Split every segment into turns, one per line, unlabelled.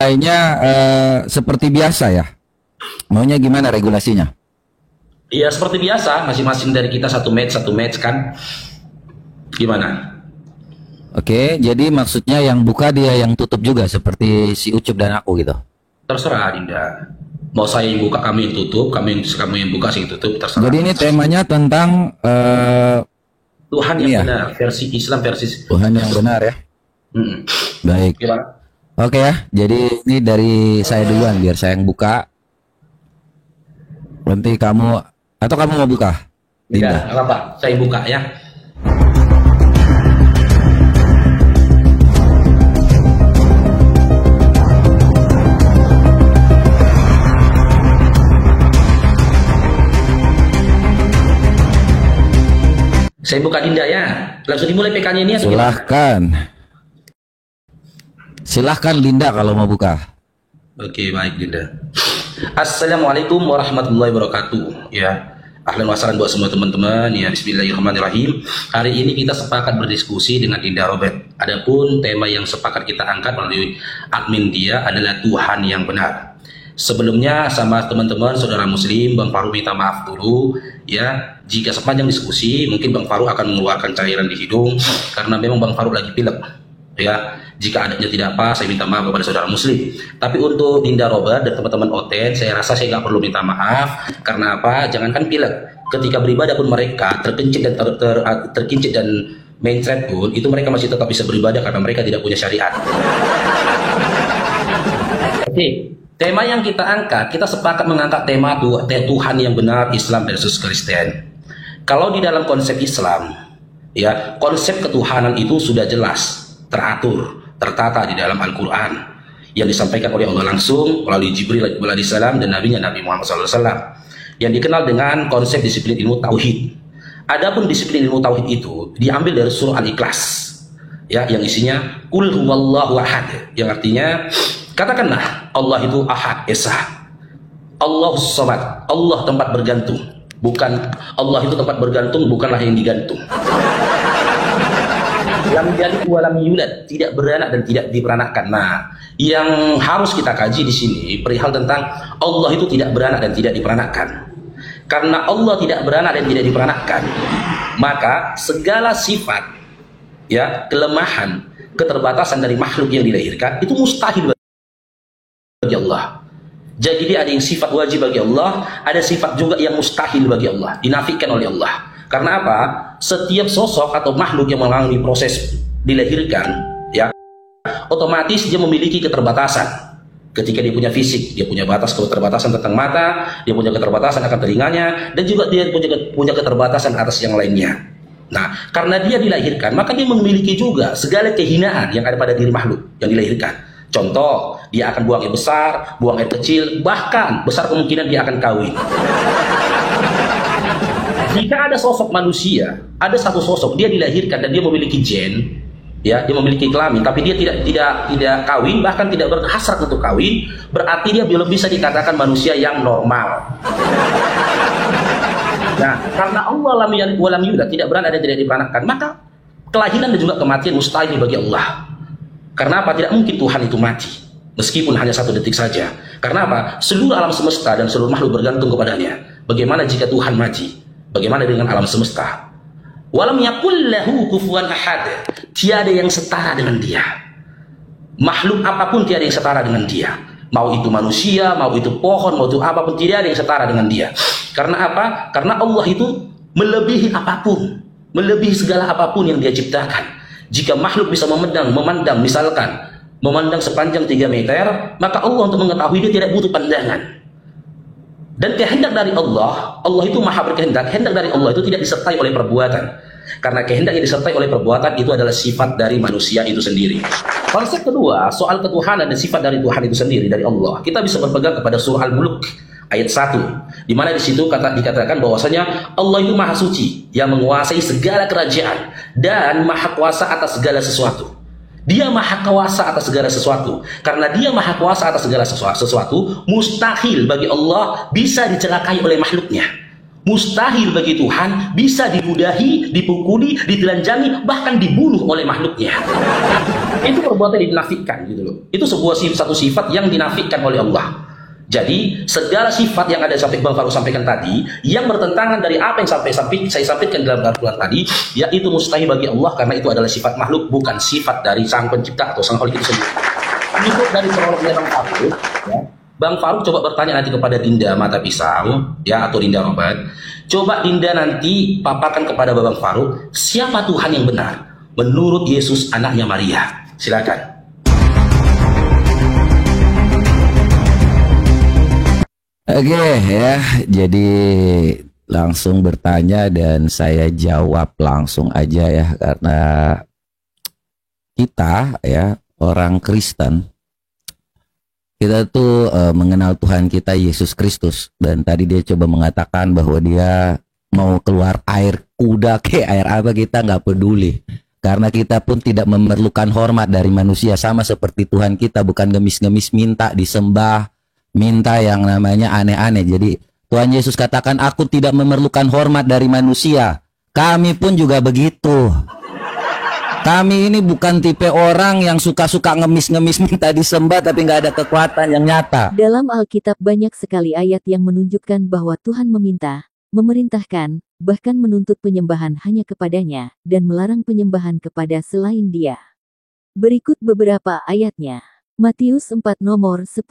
mulainya seperti biasa ya. Maunya gimana regulasinya?
Iya seperti biasa, masing-masing dari kita satu match kan. Gimana?
Oke, jadi maksudnya yang buka dia yang tutup juga seperti si Ucup dan aku gitu.
Terserah Dinda. Mau saya yang buka, kamu yang tutup, kamu yang buka, saya yang tutup, terserah.
Jadi ini temanya tentang
Tuhan yang benar, versi Islam versi
Tuhan yang benar ya. Baik.
Gimana?
Oke ya, jadi ini dari saya duluan biar saya yang buka. Nanti kamu atau kamu mau buka?
Tidak, apa? Saya buka ya. Saya buka Dinda ya. Langsung dimulai PK-nya ini ya.
Silahkan. Silahkan Dinda kalau mau buka.
Oke, baik Dinda. Assalamualaikum warahmatullahi wabarakatuh. Ya, ahlan wa sahlan buat semua teman-teman. Ya, bismillahirrahmanirrahim. Hari ini kita sepakat berdiskusi dengan Dinda Robert. Adapun tema yang sepakat kita angkat melalui admin dia adalah Tuhan yang benar. Sebelumnya sama teman-teman saudara muslim, Bang Faru minta maaf dulu ya, jika sepanjang diskusi mungkin Bang Faru akan mengeluarkan cairan di hidung karena memang Bang Faru lagi pilek ya. Jika adanya tidak pas, saya minta maaf kepada saudara muslim. Tapi untuk Dinda Robert dan teman-teman Oten, saya rasa saya nggak perlu minta maaf. Karena apa? Jangankan pilek, ketika beribadah pun mereka terkincit dan terkincit dan mencret pun, itu mereka masih tetap bisa beribadah karena mereka tidak punya syariat. Oke. Tema yang kita angkat, kita sepakat mengangkat tema Tuhan yang benar, Islam versus Kristen. Kalau di dalam konsep Islam, ya konsep ketuhanan itu sudah jelas, teratur, tertata di dalam Al-Quran yang disampaikan oleh Allah langsung melalui Jibril alaihissalam dan nabinya Nabi Muhammad SAW, yang dikenal dengan konsep disiplin ilmu tauhid. Adapun disiplin ilmu tauhid itu diambil dari surah Al-Ikhlas, ya, yang isinya Qul huwallahu ahad, yang artinya katakanlah Allah itu ahad, esa, Allahus samad, Allah tempat bergantung, bukan Allah itu tempat bergantung, bukanlah yang digantung. Lam yalid wa lam yulad, tidak beranak dan tidak diperanakkan. Nah, yang harus kita kaji di sini perihal tentang Allah itu tidak beranak dan tidak diperanakkan. Karena Allah tidak beranak dan tidak diperanakkan, maka segala sifat, ya, kelemahan, keterbatasan dari makhluk yang dilahirkan itu mustahil bagi Allah. Jadi dia ada yang sifat wajib bagi Allah, ada sifat juga yang mustahil bagi Allah, dinafikan oleh Allah. Karena apa? Setiap sosok atau makhluk yang mengalami proses dilahirkan, ya, otomatis dia memiliki keterbatasan. Ketika dia punya fisik, dia punya batas keterbatasan tentang mata, dia punya keterbatasan akan telinganya, dan juga dia punya keterbatasan atas yang lainnya. Nah, karena dia dilahirkan, maka dia memiliki juga segala kehinaan yang ada pada diri makhluk yang dilahirkan. Contoh, dia akan buang air besar, buang air kecil, bahkan besar kemungkinan dia akan kawin. Jika ada sosok manusia, ada satu sosok dia dilahirkan dan dia memiliki gen, ya, dia memiliki kelamin, tapi dia tidak kawin, bahkan tidak berhasrat untuk kawin, berarti dia belum bisa dikatakan manusia yang normal. Nah, karena Allah lam yalid wa lam yulad, tidak beranak dan tidak diperanakkan, maka kelahiran dan juga kematian mustahil bagi Allah. Karena apa? Tidak mungkin Tuhan itu mati, meskipun hanya 1 detik saja. Karena apa? Seluruh alam semesta dan seluruh makhluk bergantung kepadanya. Bagaimana jika Tuhan mati? Bagaimana dengan alam semesta? Walam yakul lahu kufuwan ahad. Tiada yang setara dengan dia. Makhluk apapun tiada yang setara dengan dia. Mau itu manusia, mau itu pohon, mau itu apapun, tidak ada yang setara dengan dia. Karena apa? Karena Allah itu melebihi apapun, melebihi segala apapun yang dia ciptakan. Jika makhluk bisa memandang misalkan memandang sepanjang 3 meter, maka Allah untuk mengetahui dia tidak butuh pandangan. Dan kehendak dari Allah, Allah itu maha berkehendak, kehendak dari Allah itu tidak disertai oleh perbuatan. Karena kehendak yang disertai oleh perbuatan itu adalah sifat dari manusia itu sendiri. Konsep kedua, soal ketuhanan dan sifat dari Tuhan itu sendiri, dari Allah, kita bisa berpegang kepada surah Al-Mulk ayat 1, di mana di situ dikatakan bahwasanya Allah itu maha suci yang menguasai segala kerajaan dan maha kuasa atas segala sesuatu. Dia maha kuasa atas segala sesuatu. Karena dia maha kuasa atas segala sesuatu, mustahil bagi Allah bisa dicelakai oleh makhluknya. Mustahil bagi Tuhan bisa diludahi, dipukuli, ditelanjangi, bahkan dibunuh oleh makhluknya. Itu perbuatan yang dinafikan gitu loh. Itu satu sifat yang dinafikan oleh Allah. Jadi segala sifat yang ada sampai Bang Farouk sampaikan tadi, yang bertentangan dari apa yang saya sampaikan dalam Al-Quran tadi, yaitu mustahil bagi Allah karena itu adalah sifat makhluk, bukan sifat dari sang pencipta atau sang khalik itu sendiri. Ikut dari kronologi Bang Farouk, ya. Bang Farouk coba bertanya nanti kepada Dinda Mata Pisau, ya, atau Dinda Robat. Coba Dinda nanti paparkan kepada Bang Farouk, siapa Tuhan yang benar menurut Yesus anaknya Maria. Silakan.
Oke ya, jadi langsung bertanya dan saya jawab langsung aja ya, karena kita ya orang Kristen, kita tuh mengenal Tuhan kita Yesus Kristus, dan tadi dia coba mengatakan bahwa dia mau keluar air kuda ke air apa, kita nggak peduli. Karena kita pun tidak memerlukan hormat dari manusia, sama seperti Tuhan kita bukan gemis-gemis minta disembah, minta yang namanya aneh-aneh. Jadi Tuhan Yesus katakan, aku tidak memerlukan hormat dari manusia. Kami pun juga begitu. Kami ini bukan tipe orang yang suka-suka ngemis-ngemis minta disembah tapi nggak ada kekuatan yang nyata.
Dalam Alkitab banyak sekali ayat yang menunjukkan bahwa Tuhan meminta, memerintahkan, bahkan menuntut penyembahan hanya kepadanya, dan melarang penyembahan kepada selain Dia. Berikut beberapa ayatnya. Matius 4 nomor 10.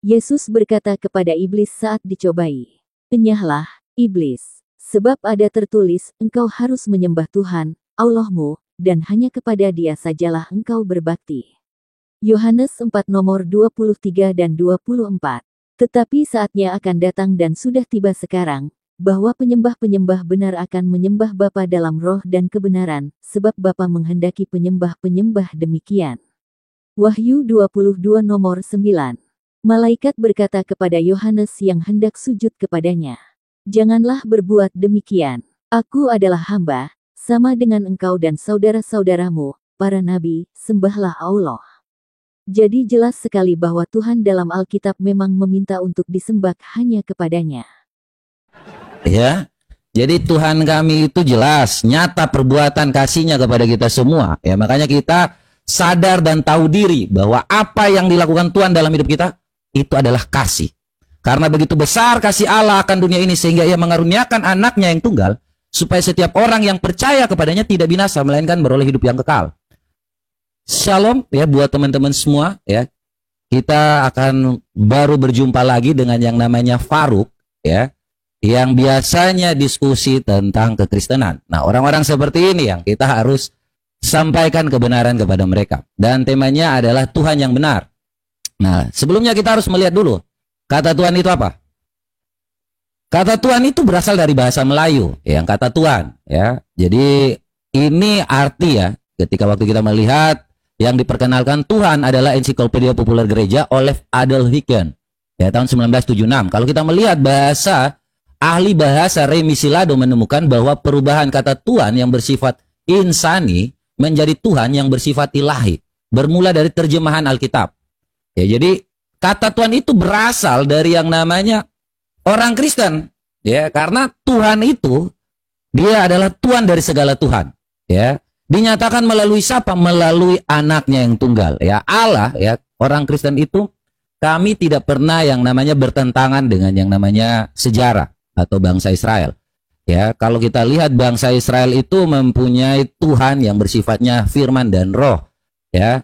Yesus berkata kepada iblis saat dicobai, "Enyahlah, iblis, sebab ada tertulis, engkau harus menyembah Tuhan, Allahmu, dan hanya kepada Dia sajalah engkau berbakti." Yohanes 4 nomor 23 dan 24. Tetapi saatnya akan datang dan sudah tiba sekarang, bahwa penyembah-penyembah benar akan menyembah Bapa dalam roh dan kebenaran, sebab Bapa menghendaki penyembah-penyembah demikian. Wahyu 22 nomor 9. Malaikat berkata kepada Yohanes yang hendak sujud kepadanya, "Janganlah berbuat demikian. Aku adalah hamba, sama dengan engkau dan saudara-saudaramu, para nabi, sembahlah Allah." Jadi jelas sekali bahwa Tuhan dalam Alkitab memang meminta untuk disembah hanya kepadanya.
Ya, jadi Tuhan kami itu jelas, nyata perbuatan kasih-Nya kepada kita semua. Ya, makanya kita sadar dan tahu diri bahwa apa yang dilakukan Tuhan dalam hidup kita itu adalah kasih. Karena begitu besar kasih Allah akan dunia ini sehingga Ia mengaruniakan anaknya yang tunggal supaya setiap orang yang percaya kepadanya tidak binasa melainkan beroleh hidup yang kekal. Shalom ya buat teman-teman semua ya. Kita akan baru berjumpa lagi dengan yang namanya Farouk ya, yang biasanya diskusi tentang kekristenan. Nah, orang-orang seperti ini yang kita harus sampaikan kebenaran kepada mereka. Dan temanya adalah Tuhan yang benar. Nah, sebelumnya kita harus melihat dulu, kata Tuhan itu apa? Kata Tuhan itu berasal dari bahasa Melayu, yang kata Tuhan. Ya. Jadi, ini arti ya, ketika waktu kita melihat, yang diperkenalkan Tuhan adalah Ensiklopedia Populer Gereja oleh Adolf Hicken. Ya, tahun 1976. Kalau kita melihat bahasa, ahli bahasa Remi Silado menemukan bahwa perubahan kata Tuhan yang bersifat insani menjadi Tuhan yang bersifat ilahi, bermula dari terjemahan Alkitab. Ya, jadi kata Tuhan itu berasal dari yang namanya orang Kristen, ya, karena Tuhan itu Dia adalah Tuhan dari segala Tuhan, ya. Dinyatakan melalui siapa? Melalui anaknya yang tunggal, ya. Allah, ya, orang Kristen itu kami tidak pernah yang namanya bertentangan dengan yang namanya sejarah atau bangsa Israel. Ya, kalau kita lihat bangsa Israel itu mempunyai Tuhan yang bersifatnya firman dan roh. Ya,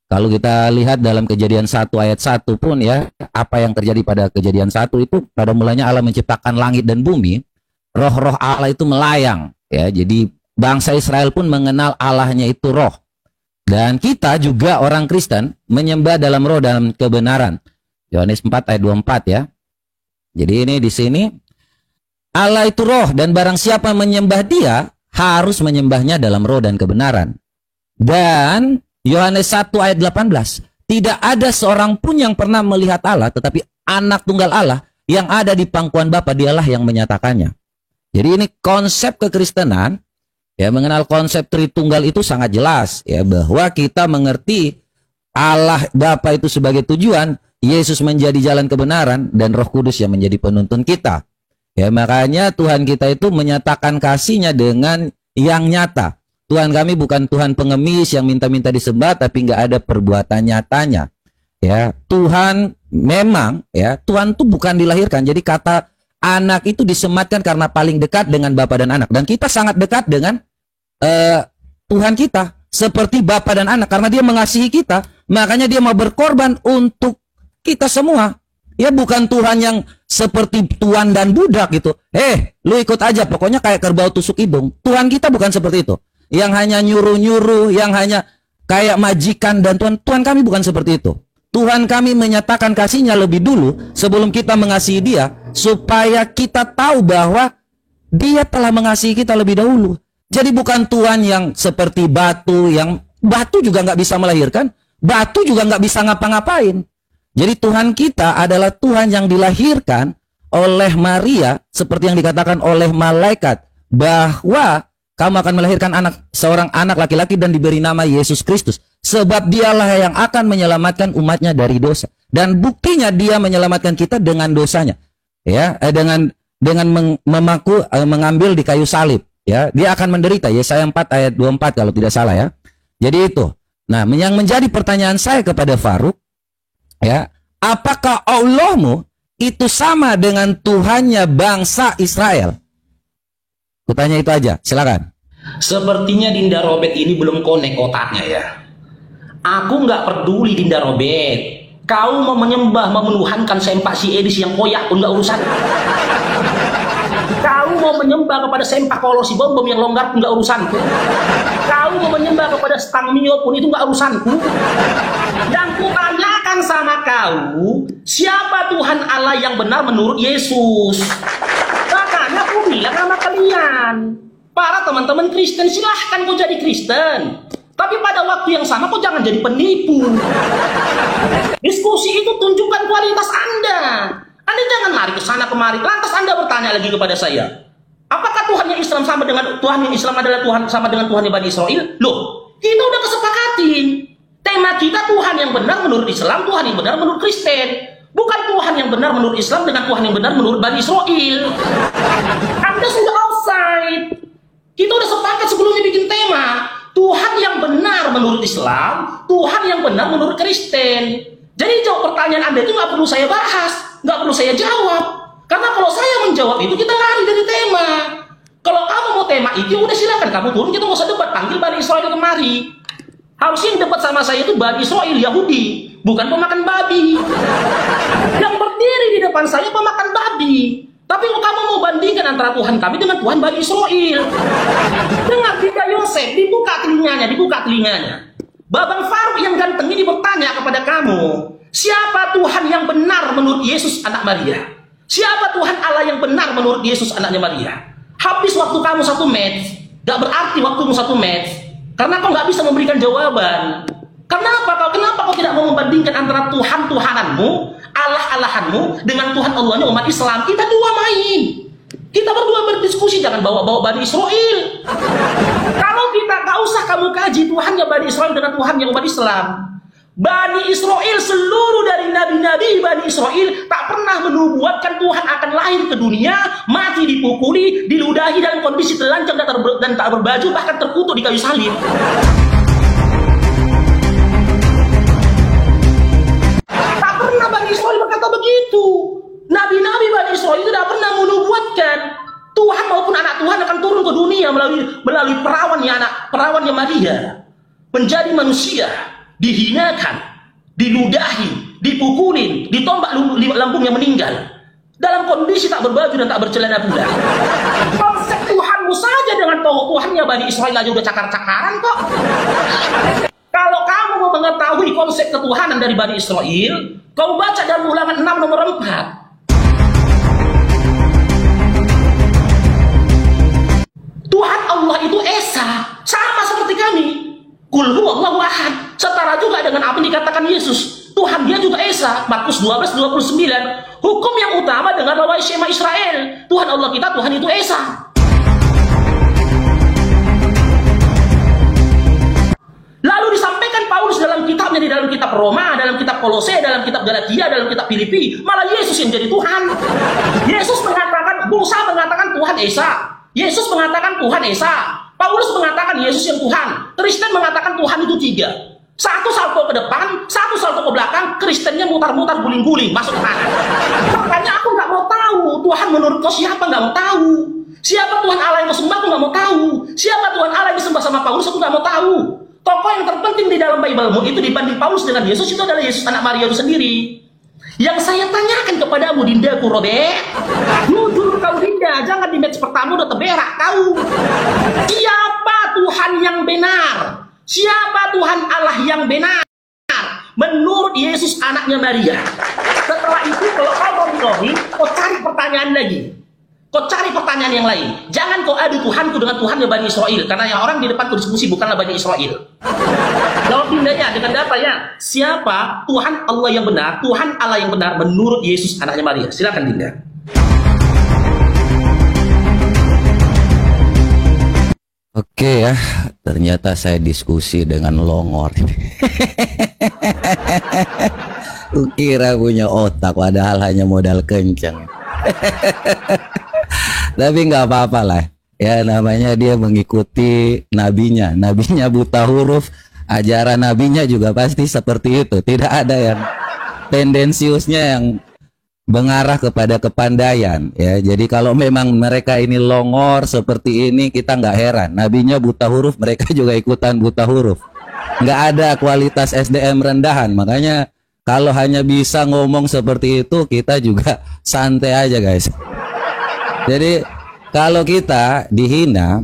kalau kita lihat dalam Kejadian 1 ayat 1 pun ya, apa yang terjadi pada Kejadian 1 itu pada mulanya Allah menciptakan langit dan bumi, roh-roh Allah itu melayang. Ya, jadi bangsa Israel pun mengenal Allahnya itu roh. Dan kita juga orang Kristen menyembah dalam roh dalam kebenaran. Yohanes 4 ayat 24 ya. Jadi ini di sini Allah itu roh dan barang siapa menyembah Dia harus menyembahnya dalam roh dan kebenaran. Dan Yohanes 1 ayat 18, tidak ada seorang pun yang pernah melihat Allah, tetapi anak tunggal Allah yang ada di pangkuan Bapa, Dialah yang menyatakannya. Jadi ini konsep kekristenan, ya, mengenal konsep Tritunggal itu sangat jelas, ya, bahwa kita mengerti Allah Bapa itu sebagai tujuan, Yesus menjadi jalan kebenaran, dan Roh Kudus yang menjadi penuntun kita. Ya, makanya Tuhan kita itu menyatakan kasih-Nya dengan yang nyata. Tuhan kami bukan Tuhan pengemis yang minta-minta disembah tapi nggak ada perbuatan nyatanya. Ya, Tuhan memang ya, Tuhan tuh bukan dilahirkan. Jadi kata anak itu disematkan karena paling dekat dengan Bapa dan Anak. Dan kita sangat dekat dengan Tuhan kita seperti Bapa dan Anak karena dia mengasihi kita, makanya dia mau berkorban untuk kita semua. Ya, bukan Tuhan yang seperti tuan dan budak gitu. Lu ikut aja, pokoknya kayak kerbau tusuk hidung. Tuhan kita bukan seperti itu. Yang hanya nyuruh-nyuruh, yang hanya kayak majikan dan Tuhan kami bukan seperti itu. Tuhan kami menyatakan kasihnya lebih dulu sebelum kita mengasihi dia, supaya kita tahu bahwa dia telah mengasihi kita lebih dahulu. Jadi bukan Tuhan yang seperti batu, yang batu juga nggak bisa melahirkan, batu juga nggak bisa ngapa-ngapain. Jadi Tuhan kita adalah Tuhan yang dilahirkan oleh Maria, seperti yang dikatakan oleh malaikat, bahwa kamu akan melahirkan seorang anak laki-laki dan diberi nama Yesus Kristus. Sebab dialah yang akan menyelamatkan umatnya dari dosa. Dan buktinya dia menyelamatkan kita dengan dosanya. Ya, dengan mengambil di kayu salib. Ya, dia akan menderita. Yesaya 4 ayat 24 kalau tidak salah ya. Jadi itu. Nah, yang menjadi pertanyaan saya kepada Farouk, ya, apakah Allahmu itu sama dengan Tuhannya bangsa Israel? Kutanya itu aja, silakan.
Sepertinya Dinda Robert ini belum connect otaknya ya. Aku nggak peduli Dinda Robert. Kau mau menyembah, memenuhankan sempak si Edis yang koyak pun nggak urusan. Kau mau menyembah kepada sempak kalau si bom yang longgar pun nggak urusanku. Kau mau menyembah kepada stang mio pun itu nggak urusanku. Yang kutanyakan sama kau, siapa Tuhan Allah yang benar menurut Yesus? Makanya aku bilang sama kalian, para teman-teman Kristen, silahkan kau jadi Kristen. Tapi pada waktu yang sama kau jangan jadi penipu. Diskusi itu tunjukkan kualitas Anda. Anda jangan lari ke sana kemari. Lantas Anda bertanya lagi kepada saya, apakah Tuhan yang Islam sama dengan Tuhan yang Islam adalah Tuhan sama dengan Tuhan yang Bani Israel? Loh, kita udah kesepakatin. Tema kita Tuhan yang benar menurut Islam, Tuhan yang benar menurut Kristen. Bukan Tuhan yang benar menurut Islam dengan Tuhan yang benar menurut Bani Israel. Anda sudah offside. Kita udah sepakat sebelumnya bikin tema. Tuhan yang benar menurut Islam, Tuhan yang benar menurut Kristen. Jadi jawab pertanyaan Anda itu nggak perlu saya bahas, nggak perlu saya jawab. Karena kalau saya menjawab itu kita lari dari tema. Kalau kamu mau tema itu udah silakan kamu turun, kita nggak usah debat, panggil Bani Israel kemari. Harusnya yang debat sama saya itu Bani Israel Yahudi, bukan pemakan babi. Yang berdiri di depan saya pemakan babi. Tapi kalau kamu mau bandingkan antara Tuhan kami dengan Tuhan Bani Israel, dengar Dinda Yosef, dibuka telinganya. Babang Farouk yang ganteng ini bertanya kepada kamu, siapa Tuhan yang benar menurut Yesus anak Maria? Siapa Tuhan Allah yang benar menurut Yesus anaknya Maria? Habis waktu kamu 1 match, gak berarti waktumu 1 match, karena kau gak bisa memberikan jawaban. Kenapa kau tidak mau membandingkan antara Tuhan-Tuhananmu, Allah-Allahanmu dengan Tuhan Allahnya umat Islam? Kita dua main. Kita berdua berdiskusi, jangan bawa-bawa Bani Israel. Kalau kita gak usah kamu kaji Tuhannya Bani Israel dengan Tuhannya umat Islam. Bani Israel, seluruh dari nabi-nabi Bani Israel tak pernah menubuatkan Tuhan akan lahir ke dunia, mati dipukuli, diludahi dalam kondisi telanjang dan tak berbaju, bahkan terkutuk di kayu salib. Begitu. Nabi-nabi Bani Israel itu tidak pernah menubuatkan Tuhan maupun anak Tuhan akan turun ke dunia melalui perawannya Maria, menjadi manusia, dihinakan, diludahi, dipukulin, ditombak lambungnya meninggal, dalam kondisi tak berbaju dan tak bercelana pula. Konsep Tuhanmu saja dengan Tuhannya Bani Israel aja udah cakar-cakaran kok. Kalau kamu mau mengetahui konsep ketuhanan dari Bani Israel, kau baca dalam Ulangan 6 nomor 4. Tuhan Allah itu Esa, sama seperti kami. Qul huwallahu ahad, setara juga dengan apa yang dikatakan Yesus. Tuhan dia juga Esa, Markus 12:29. Hukum yang utama dengan bahwa Shema Israel, Tuhan Allah kita, Tuhan itu Esa. Lalu disampaikan Paulus dalam kitabnya, di dalam kitab Roma, dalam kitab Kolose, dalam kitab Galatia, dalam kitab Filipi, malah Yesus yang jadi Tuhan. Yesus mengatakan, Musa mengatakan Tuhan Esa. Yesus mengatakan Tuhan Esa. Paulus mengatakan Yesus yang Tuhan. Kristen mengatakan Tuhan itu 3. Satu salto ke depan, satu salto ke belakang, Kristennya mutar-mutar guling-guling masuk ke kanan. Makanya aku nggak mau tahu Tuhan menurut kau siapa, nggak mau tahu. Siapa Tuhan Allah yang kau sembah, aku nggak mau tahu. Siapa Tuhan Allah yang disembah sama Paulus, aku nggak mau tahu. Tokoh yang terpenting di dalam Bible-mu itu dibanding Paulus dengan Yesus itu adalah Yesus anak Maria itu sendiri. Yang saya tanyakan kepadamu, Dindaku Robert, jujur kau Dinda, jangan di match pertama udah teberak kau. Siapa Tuhan yang benar? Siapa Tuhan Allah yang benar menurut Yesus anaknya Maria? Setelah itu kalau kau mau minori, kau cari pertanyaan lagi. Kau cari pertanyaan yang lain. Jangan kau adu Tuhanku dengan Tuhannya Bani Israel. Karena yang orang di depanku diskusi bukanlah Bani Israel. Jawab Dindanya dengan data ya. Siapa Tuhan Allah yang benar, Tuhan Allah yang benar menurut Yesus anaknya Maria? Silakan Dinda.
Oke ya, ternyata saya diskusi dengan longor. Kukira punya otak, padahal hanya modal kencang. Tapi nggak apa-apa lah. Ya namanya dia mengikuti nabinya. Nabinya buta huruf, ajaran nabinya juga pasti seperti itu. Tidak ada yang tendensiusnya yang mengarah kepada kepandaian ya. Jadi kalau memang mereka ini longor seperti ini, kita nggak heran. Nabinya buta huruf, mereka juga ikutan buta huruf. Nggak ada kualitas SDM rendahan. Makanya kalau hanya bisa ngomong seperti itu, kita juga santai aja guys. Jadi kalau kita dihina,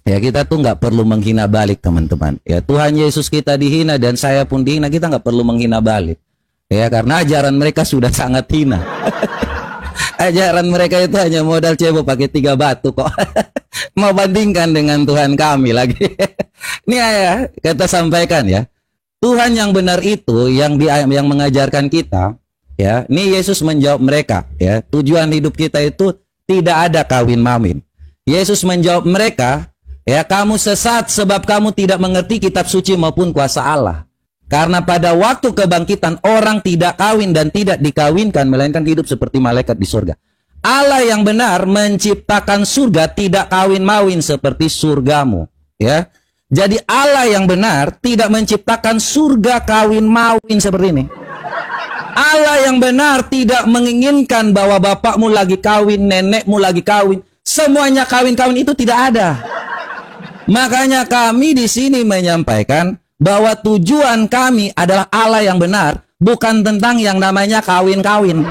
ya kita tuh nggak perlu menghina balik teman-teman. Ya Tuhan Yesus kita dihina dan saya pun dihina, kita nggak perlu menghina balik. Ya karena ajaran mereka sudah sangat hina. Ajaran mereka itu hanya modal cebok pakai 3 batu kok. Mau bandingkan dengan Tuhan kami lagi. Ini ya kita sampaikan ya. Tuhan yang benar itu yang mengajarkan kita ya. Ini Yesus menjawab mereka ya. Tujuan hidup kita itu tidak ada kawin mawin. Yesus menjawab mereka ya, kamu sesat sebab kamu tidak mengerti kitab suci maupun kuasa Allah. Karena pada waktu kebangkitan orang tidak kawin dan tidak dikawinkan, melainkan hidup seperti malaikat di surga. Allah yang benar menciptakan surga tidak kawin mawin seperti surgamu. Ya, jadi Allah yang benar tidak menciptakan surga kawin mawin seperti ini. Allah yang benar tidak menginginkan bahwa bapakmu lagi kawin, nenekmu lagi kawin, semuanya kawin-kawin, itu tidak ada. Makanya kami di sini menyampaikan bahwa tujuan kami adalah Allah yang benar, bukan tentang yang namanya kawin-kawin.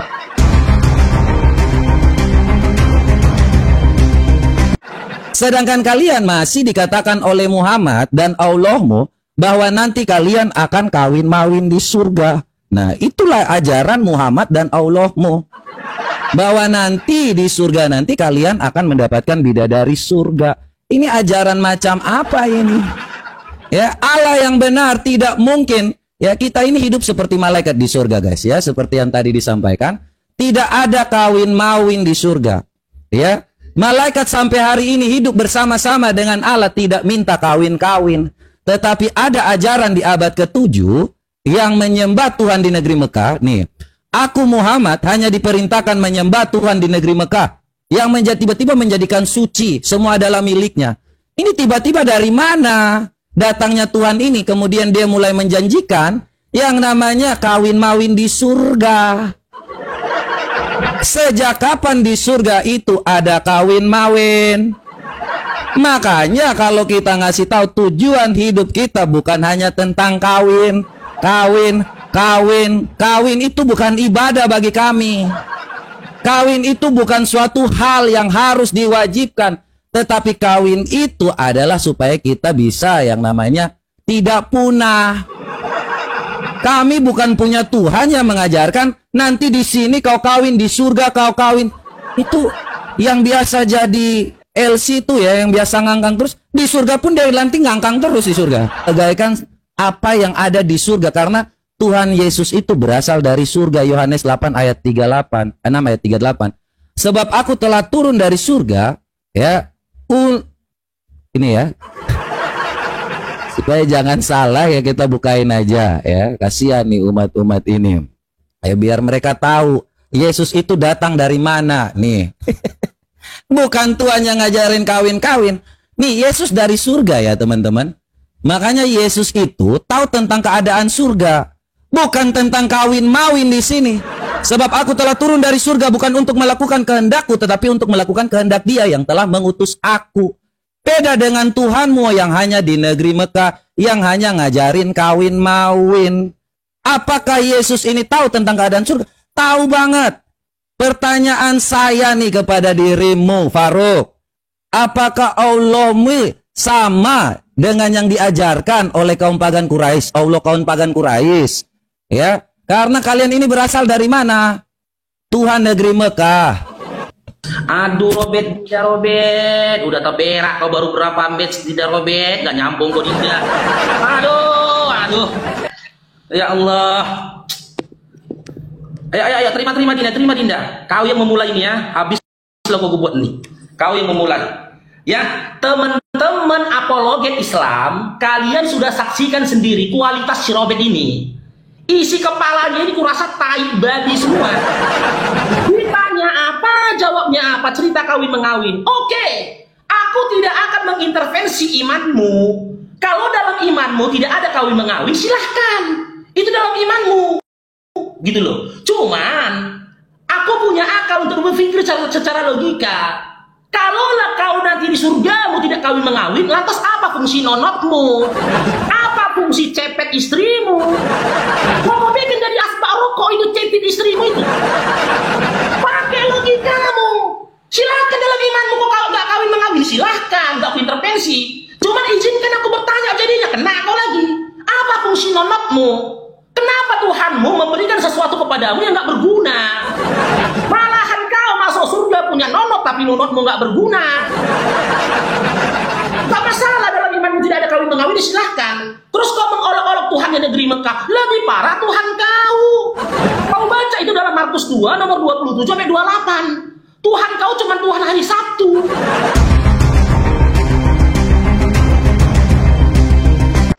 Sedangkan kalian masih dikatakan oleh Muhammad dan Allahmu bahwa nanti kalian akan kawin-mawin di surga. Nah, itulah ajaran Muhammad dan Allahmu. Bahwa nanti di surga nanti kalian akan mendapatkan bidadari surga. Ini ajaran macam apa ini? Ya, Allah yang benar tidak mungkin ya kita ini hidup seperti malaikat di surga guys ya, seperti yang tadi disampaikan, tidak ada kawin mawin di surga. Ya, malaikat sampai hari ini hidup bersama-sama dengan Allah, tidak minta kawin-kawin. Tetapi ada ajaran di abad ke-7 yang menyembah Tuhan di negeri Mekah. Nih, aku Muhammad hanya diperintahkan menyembah Tuhan di negeri Mekah, yang tiba-tiba menjadikan suci, semua adalah miliknya. Ini tiba-tiba dari mana datangnya Tuhan ini? Kemudian dia mulai menjanjikan yang namanya kawin mawin di surga. Sejak kapan di surga itu ada kawin mawin? Makanya kalau kita ngasih tahu tujuan hidup kita bukan hanya tentang kawin. Kawin itu bukan ibadah bagi kami. Kawin itu bukan suatu hal yang harus diwajibkan. Tetapi kawin itu adalah supaya kita bisa yang namanya tidak punah. Kami bukan punya Tuhan yang mengajarkan nanti di sini kau kawin, di surga kau kawin. Itu yang biasa jadi LC itu ya, yang biasa ngangkang terus. Di surga pun dia nanti ngangkang terus di surga. Bagaikan apa yang ada di surga, karena Tuhan Yesus itu berasal dari surga. Yohanes 8 ayat 38, 6 ayat 38. Sebab aku telah turun dari surga ya. Ini ya, supaya jangan salah ya, kita bukain aja ya, kasihan nih umat-umat ini ya, biar mereka tahu Yesus itu datang dari mana nih. Bukan Tuhan yang ngajarin kawin-kawin. Nih, Yesus dari surga ya teman-teman. Makanya Yesus itu tahu tentang keadaan surga. Bukan tentang kawin-mawin di sini. Sebab aku telah turun dari surga bukan untuk melakukan kehendakku, tetapi untuk melakukan kehendak Dia yang telah mengutus aku. Beda dengan Tuhanmu yang hanya di negeri Mekah, yang hanya ngajarin kawin-mawin. Apakah Yesus ini tahu tentang keadaan surga? Tahu banget. Pertanyaan saya nih kepada dirimu, Faruk. Apakah Allahmu sama dengan yang diajarkan oleh kaum pagan Quraisy? Allah kaum pagan Quraisy. Ya, karena kalian ini berasal dari mana? Tuhan negeri Mekah.
Aduh Robert, Dinda Robert, udah terberak kau baru berapa match Dinda Robert, gak nyambung kau Dinda. Aduh, ya Allah. Ayo, terima Dinda. Kau yang memulai ini ya, habis lo kau buat nih. Kau yang memulai. Ya, teman-teman apologet Islam, kalian sudah saksikan sendiri kualitas si Robert ini. Isi kepalanya ini kurasa tai babi semua. Ditanya apa, jawabnya apa, cerita kawin mengawin. Oke, aku tidak akan mengintervensi imanmu. Kalau dalam imanmu tidak ada kawin mengawin, silahkan. Itu dalam imanmu. Gitu loh. Cuman, aku punya akal untuk berpikir secara logika. Kalaulah kau nanti di surgamu tidak kawin mengawin, lantas apa fungsi nonotmu? Apa fungsi cepet istrimu? Kau mau bikin dari asbak rokok itu cepet istrimu itu? Pakai logikamu. Silahkan dalam imanmu kau gak kawin mengawin, silahkan, gak aku intervensi. Cuman izinkan aku bertanya jadinya, kena kau lagi. Apa fungsi nonotmu? Kenapa Tuhanmu memberikan sesuatu kepadamu yang gak berguna? Malahan kau masuk surga punya nonot tapi nonotmu gak berguna. Gak masalah dalam imanmu tidak ada kawin mengawin, silahkan. Terus kau mengolok-olok Tuhan di negeri Mekah, lebih parah Tuhan kau. Kau baca itu dalam Markus 2 nomor 27 sampai 28. Tuhan kau cuma Tuhan hari Sabtu.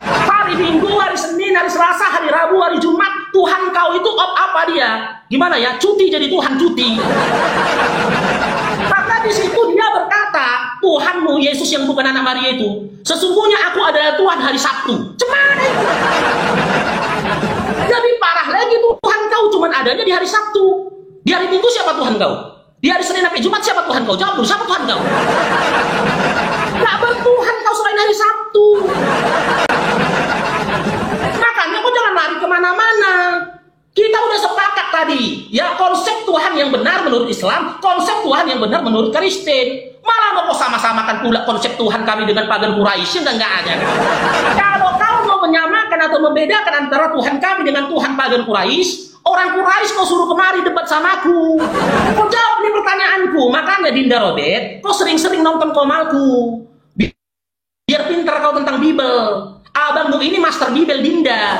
Hari Minggu, hari Senin, hari Selasa, hari Rabu, hari Jumat, Tuhan kau itu apa dia? Gimana ya? Cuti, jadi Tuhan cuti. Karena di situ dia berkata, Tuhanmu Yesus yang bukan anak Maria itu, sesungguhnya aku adalah Tuhan hari Sabtu. Cemana itu? Lebih parah lagi tuh, Tuhan kau cuma adanya di hari Sabtu. Di hari Minggu siapa Tuhan kau? Di hari Senin sampai Jumat siapa Tuhan kau? Jawab dulu, siapa Tuhan kau? Gak bertuhan kau selain hari Sabtu. Makanya kau jangan lari kemana-mana. Kita udah sepakat tadi, ya konsep Tuhan yang benar menurut Islam, konsep Tuhan yang benar menurut Kristen. Malah mau kau sama-samakan pula konsep Tuhan kami dengan pagan Quraisy, enggak ada. Kalau kau mau menyamakan atau membedakan antara Tuhan kami dengan Tuhan pagan Quraisy, orang Quraisy kau suruh kemari debat sama aku. Kau jawab nih pertanyaanku. Makanya Dinda Robert, kau sering-sering nonton Komalku. Biar pintar kau tentang Bible. Abangmu ini master Bible Dinda.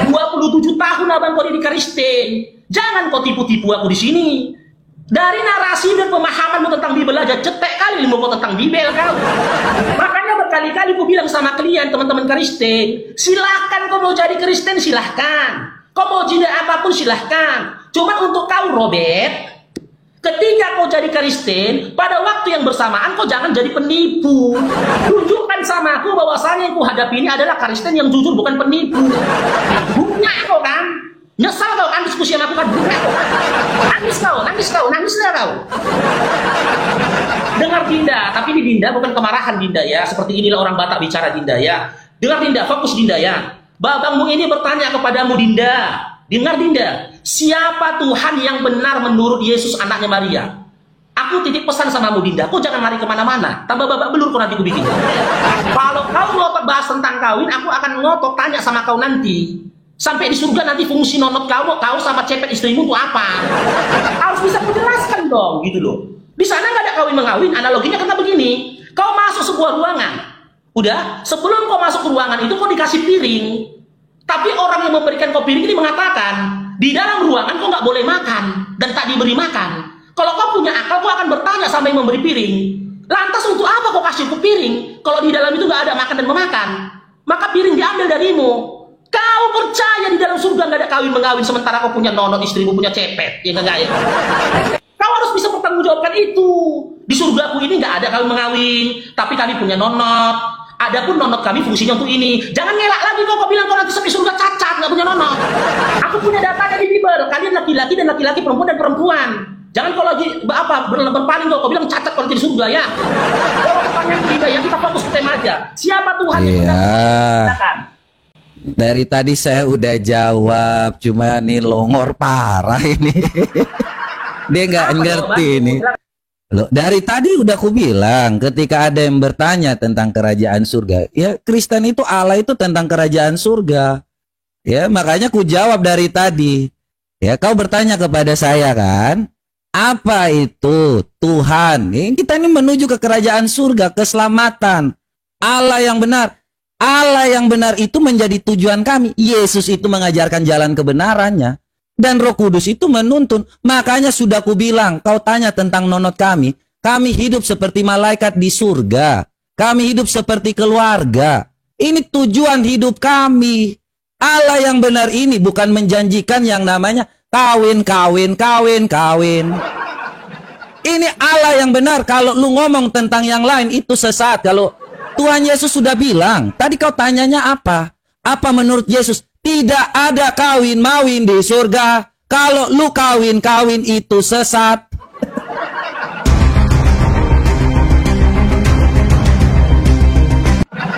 27 tahun abang kau di Kristen. Jangan kau tipu-tipu aku di sini. Dari narasi dan pemahamanmu tentang Bible aja cetek kali ilmu kau tentang Bible kau. Makanya berkali-kali aku bilang sama kalian teman-teman Kristen, silahkan kau mau jadi Kristen silahkan. Kau mau jadi apapun silahkan. Cuma untuk kau Robert, ketika kau jadi Kristen, pada waktu yang bersamaan kau jangan jadi penipu. Tunjukkan sama aku bahwasanya yang ku hadapi ini adalah Kristen yang jujur bukan penipu. Bunyak kau kan? Nyesal kau kan diskusi yang aku kan? Bunyak kau kan? Nangis kau. Dengar Dinda, tapi ini Dinda bukan kemarahan Dinda ya. Seperti inilah orang Batak bicara Dinda ya. Dengar Dinda, fokus Dinda ya. Babangmu ini bertanya kepadamu Dinda. Dengar Dinda, siapa Tuhan yang benar menurut Yesus anaknya Maria? Aku titip pesan samamu Dinda, kau jangan lari kemana-mana. Tambah babak belur kau nanti ku bikin. Kalau kau ngotot bahas tentang kawin, aku akan ngotot tanya sama kau nanti. Sampai di surga nanti fungsi nonot kau sama cepet istrimu itu apa? Harus bisa menjelaskan dong, gitu loh. Di sana nggak ada kawin mengawin, analoginya kata begini. Kau masuk sebuah ruangan, udah sebelum kau masuk ke ruangan itu kau dikasih piring. Tapi orang yang memberikan kau piring ini mengatakan, di dalam ruangan kau nggak boleh makan dan tak diberi makan. Kalau kau punya akal, kau akan bertanya sama yang memberi piring. Lantas untuk apa kau kasih ke piring? Kalau di dalam itu nggak ada makan dan memakan, maka piring diambil darimu. Kau percaya di dalam surga nggak ada kawin mengawin sementara kau punya nonot, istrimu punya cepet, ya enggak ya? Kau harus bisa bertanggungjawabkan itu. Di surgaku ini nggak ada kawin mengawin, tapi kami punya nonot. Adapun nonot kami fungsinya untuk ini. Jangan ngelak lagi kok bilang kau nanti sampai surga cacat nggak punya nonot. Aku punya datanya di Bible. Kalian laki-laki dan laki-laki, perempuan dan perempuan. Jangan kalau lagi berpaling kau bilang cacat kalau di surga ya. Kalau pertanyaan kita ya, kita fokus ke tema aja. Siapa Tuhan yang
Iya. Dari tadi saya udah jawab, cuma nih longor parah ini. Dia nggak ngerti ini. Loh, dari tadi udah aku bilang, ketika ada yang bertanya tentang kerajaan surga, ya Kristen itu Allah itu tentang kerajaan surga. Ya, makanya ku jawab dari tadi. Ya, kau bertanya kepada saya kan, apa itu Tuhan? Kita ini menuju ke kerajaan surga, keselamatan. Allah yang benar. Allah yang benar itu menjadi tujuan kami. Yesus itu mengajarkan jalan kebenarannya. Dan Roh Kudus itu menuntun. Makanya sudah ku bilang, kau tanya tentang nonot kami. Kami hidup seperti malaikat di surga. Kami hidup seperti keluarga. Ini tujuan hidup kami. Allah yang benar ini bukan menjanjikan yang namanya kawin. Ini Allah yang benar. Kalau lu ngomong tentang yang lain itu sesat. Kalau Tuhan Yesus sudah bilang, tadi kau tanyanya apa? Apa menurut Yesus? Tidak ada kawin-mawin di surga. Kalau lu kawin-kawin itu sesat.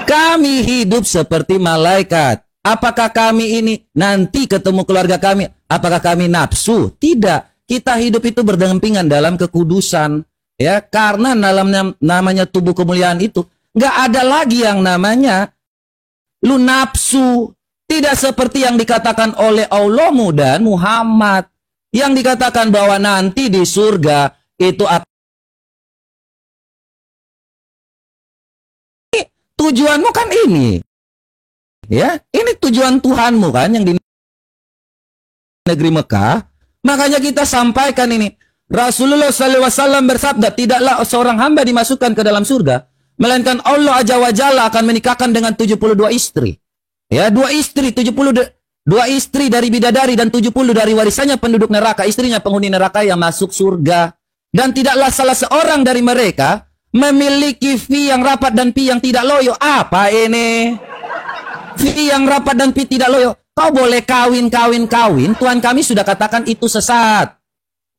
Kami hidup seperti malaikat. Apakah kami ini nanti ketemu keluarga kami? Apakah kami nafsu? Tidak. Kita hidup itu berdampingan dalam kekudusan. Ya, karena dalam namanya tubuh kemuliaan itu nggak ada lagi yang namanya lu nafsu. Tidak seperti yang dikatakan oleh Allahmu dan Muhammad. Yang dikatakan bahwa nanti di surga itu tujuanmu kan ini. Ya, ini tujuan Tuhanmu kan yang di negeri Mekah. Makanya kita sampaikan ini. Rasulullah SAW bersabda, tidaklah seorang hamba dimasukkan ke dalam surga, melainkan Allah Azza wa Jalla akan menikahkan dengan 72 istri. Ya, dua istri dari bidadari dan 70 dari warisannya penduduk neraka, istrinya penghuni neraka yang masuk surga. Dan tidaklah salah seorang dari mereka memiliki fi yang rapat dan pi yang tidak loyo. Apa ini? Fi yang rapat dan pi tidak loyo. Kau boleh kawin. Tuhan kami sudah katakan itu sesat.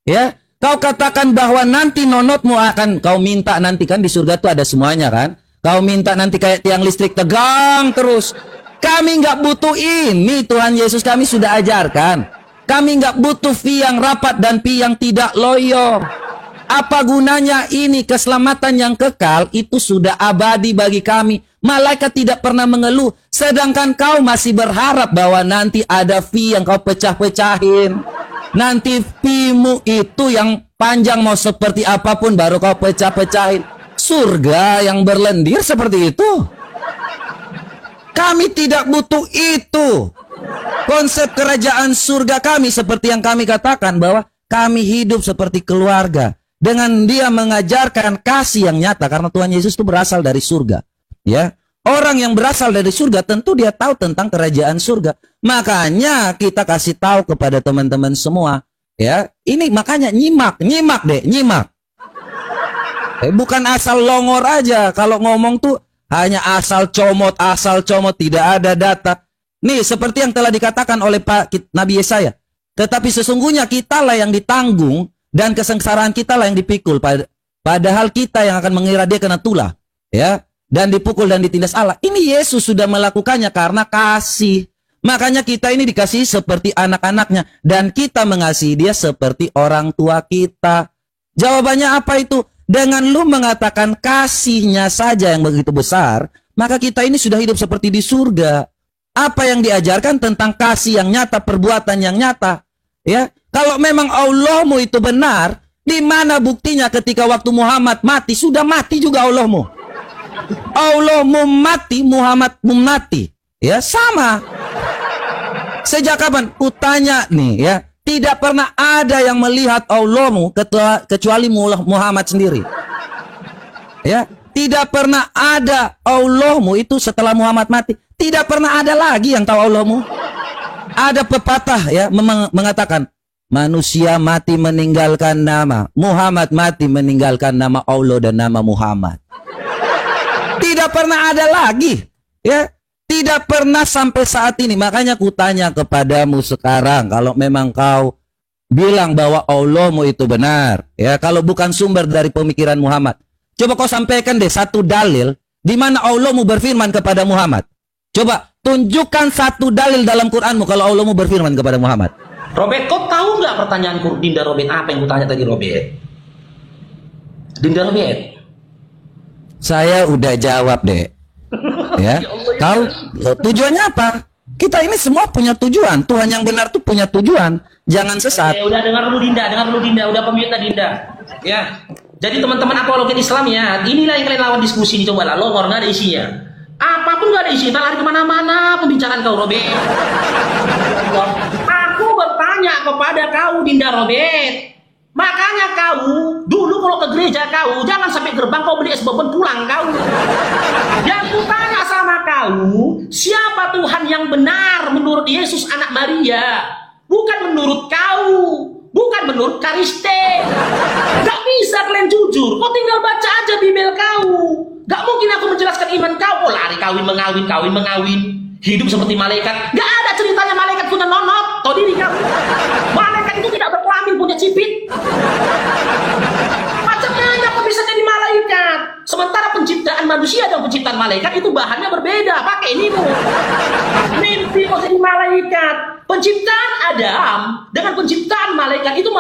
Ya, kau katakan bahwa nanti nonotmu akan kau minta nanti kan di surga itu ada semuanya kan. Kau minta nanti kayak tiang listrik tegang terus. Kami nggak butuh ini, Tuhan Yesus kami sudah ajarkan. Kami nggak butuh fi yang rapat dan pi yang tidak loyo. Apa gunanya ini? Keselamatan yang kekal itu sudah abadi bagi kami. Malaikat tidak pernah mengeluh. Sedangkan kau masih berharap bahwa nanti ada fi yang kau pecah-pecahin. Nanti fi-mu itu yang panjang mau seperti apapun baru kau pecah-pecahin. Surga yang berlendir seperti itu. Kami tidak butuh itu. Konsep kerajaan surga kami seperti yang kami katakan bahwa kami hidup seperti keluarga. Dengan dia mengajarkan kasih yang nyata. Karena Tuhan Yesus itu berasal dari surga. Ya, orang yang berasal dari surga tentu dia tahu tentang kerajaan surga. Makanya kita kasih tahu kepada teman-teman semua. Ya, ini makanya nyimak deh. Bukan asal longor aja. Kalau ngomong tuh hanya asal comot, tidak ada data. Nih, seperti yang telah dikatakan oleh Pak Nabi Yesaya. Tetapi sesungguhnya kitalah yang ditanggung dan kesengsaraan kitalah yang dipikul. Padahal kita yang akan mengira dia kena tulah. Ya, dan dipukul dan ditindas Allah. Ini Yesus sudah melakukannya karena kasih. Makanya kita ini dikasihi seperti anak-anaknya. Dan kita mengasihi dia seperti orang tua kita. Jawabannya apa itu? Dengan lu mengatakan kasihnya saja yang begitu besar, maka kita ini sudah hidup seperti di surga. Apa yang diajarkan tentang kasih yang nyata, perbuatan yang nyata. Ya, kalau memang Allahmu itu benar, di mana buktinya ketika waktu Muhammad mati, sudah mati juga Allahmu. Allahmu mati, Muhammad mati. Ya, sama. Sejak kapan? Kutanya nih ya. Tidak pernah ada yang melihat Allahmu kecuali Muhammad sendiri. Ya, tidak pernah ada Allahmu itu setelah Muhammad mati. Tidak pernah ada lagi yang tahu Allahmu. Ada pepatah ya mengatakan Manusia mati meninggalkan nama. Muhammad mati meninggalkan nama Allah dan nama Muhammad. Tidak pernah ada lagi. Ya, tidak pernah sampai saat ini. Makanya kutanya kepadamu sekarang, kalau memang kau bilang bahwa Allahmu itu benar, ya, kalau bukan sumber dari pemikiran Muhammad, coba kau sampaikan deh satu dalil di mana Allahmu berfirman kepada Muhammad. Coba tunjukkan satu dalil dalam Quranmu kalau Allahmu berfirman kepada Muhammad.
Robert, kau tahu nggak pertanyaanku, Dinda Robert, apa yang kutanya tadi, Robert? Dinda Robert,
saya udah jawab deh. Ya, kau tujuannya apa? Kita ini semua punya tujuan. Tuhan yang benar tuh punya tujuan. Jangan sesat.
Udah dengar dulu Dinda, udah pemutna Dinda. Ya. Jadi teman-teman apologet Islam ya, inilah yang kalian lawan diskusi ini, coba lah, longor nggak ada isinya. Apapun nggak ada isinya, lari kemana-mana pembicaraan kau, Robert. Aku bertanya kepada kau, Dinda Robert. Makanya kau dulu kalau ke gereja kau jangan sampai gerbang kau beli es bourbon pulang kau. Yang kutanya sama kau, siapa Tuhan yang benar menurut Yesus anak Maria? Bukan menurut kau, bukan menurut Kariste. Gak bisa kalian jujur, kau tinggal baca aja Bibel kau. Gak mungkin aku menjelaskan iman kau. Lari kawin mengawin. Hidup seperti malaikat. Gak ada ceritanya malaikat punya nonot. Tahu diri kau. Malaikat itu tidak berkelamin, punya cipit. Macam mana kau bisa jadi malaikat? Sementara penciptaan manusia dan penciptaan malaikat itu bahannya berbeda. Pakai ini bu. Mimpi kau jadi malaikat. Penciptaan Adam dengan penciptaan malaikat itu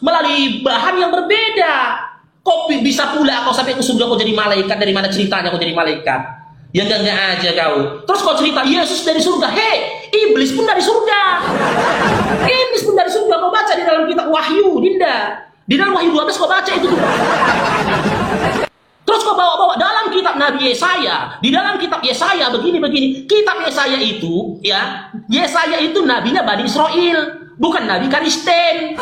melalui bahan yang berbeda. Kok bisa pula kau sampai ke surga kau jadi malaikat? Dari mana ceritanya kau jadi malaikat? Ya enggak aja kau. Terus kau cerita Yesus dari surga. Hei, iblis pun dari surga. Iblis pun dari surga. Kau baca di dalam kitab Wahyu, Dinda. Di dalam Wahyu 12 kau baca itu. Terus kau bawa-bawa dalam kitab Nabi Yesaya. Di dalam kitab Yesaya begini-begini. Kitab Yesaya itu, ya, Yesaya itu nabinya Bani Israel, bukan nabi Kristen.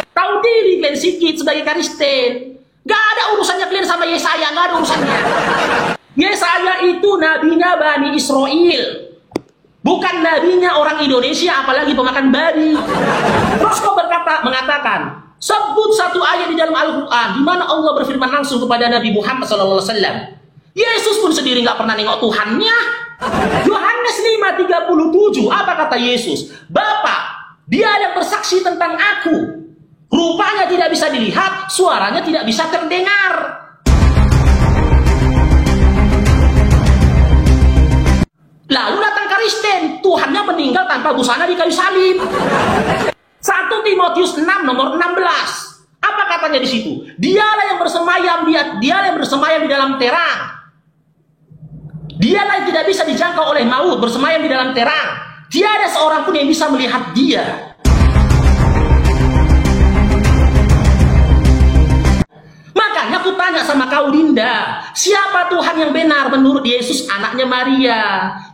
Tahu diri kalian sikit sebagai Kristen. Gak ada urusannya kalian sama Yesaya, gak ada urusannya. Yesaya itu nabinya Bani Israel, bukan nabinya orang Indonesia, apalagi pemakan babi. Terus kau mengatakan, sebut satu ayat di dalam Al-Quran di mana Allah berfirman langsung kepada Nabi Muhammad SAW. Yesus pun sendiri nggak pernah nengok Tuhannya. Yohanes 5:37, apa kata Yesus? Bapa, dia yang bersaksi tentang aku. Rupanya tidak bisa dilihat, suaranya tidak bisa terdengar. Lalu datang Kristen, Tuhannya meninggal tanpa busana di kayu salib. 1 Timotius 6 nomor 16. Apa katanya di situ? Dialah yang bersemayam, dialah yang bersemayam di dalam terang. Dialah yang tidak bisa dijangkau oleh maut, bersemayam di dalam terang. Tiada seorang pun yang bisa melihat dia. Makanya aku tanya sama kau, Dinda, siapa Tuhan yang benar menurut Yesus anaknya Maria?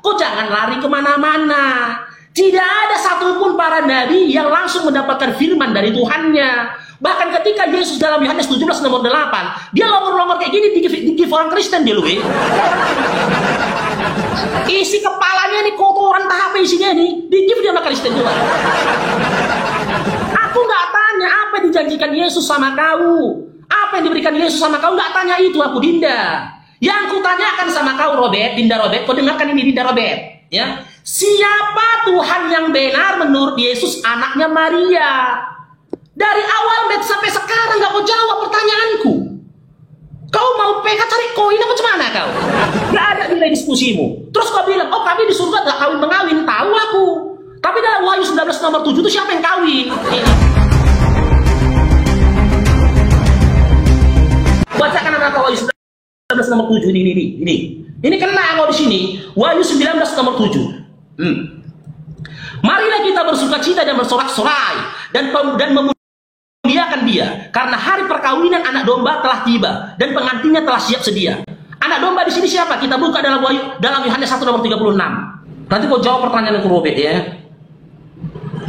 Kau jangan lari kemana-mana. Tidak ada satupun para nabi yang langsung mendapatkan firman dari Tuhannya. Bahkan ketika Yesus dalam Yohanes 17 nomor 8, dia longor-longor kayak gini di orang Kristen dia loh. Isi kepalanya nih kotoran tahap isinya nih, di-give dia sama Kristen juga. Aku nggak tanya apa yang dijanjikan Yesus sama kau. Apa yang diberikan Yesus sama kau, nggak tanya itu aku, Dinda. Yang kutanyakan sama kau, Robert, Dinda Robert, kau dengarkan ini, Dinda Robert, ya. Siapa Tuhan yang benar menurut Yesus anaknya Maria? Dari awal sampai sekarang nggak kau jawab pertanyaanku. Kau mau PK cari koin apa gimana kau? Nggak ada nilai diskusimu. Terus kau bilang, oh kami di surga nggak kawin mengawin, tahu aku. Tapi dalam Wahyu 19 nomor 7 itu siapa yang kawin? Bacakan apa Wahyu 19 nomor 7 ini kena kau di sini. Wahyu 19 nomor 7. Marilah kita bersukacita dan bersorak-sorai dan memuliakan dia, karena hari perkawinan anak domba telah tiba dan pengantinnya telah siap sedia. Anak domba di sini siapa? Kita buka dalam Yohanes 1 nomor 36. Nanti kau jawab pertanyaan yang Robert ya.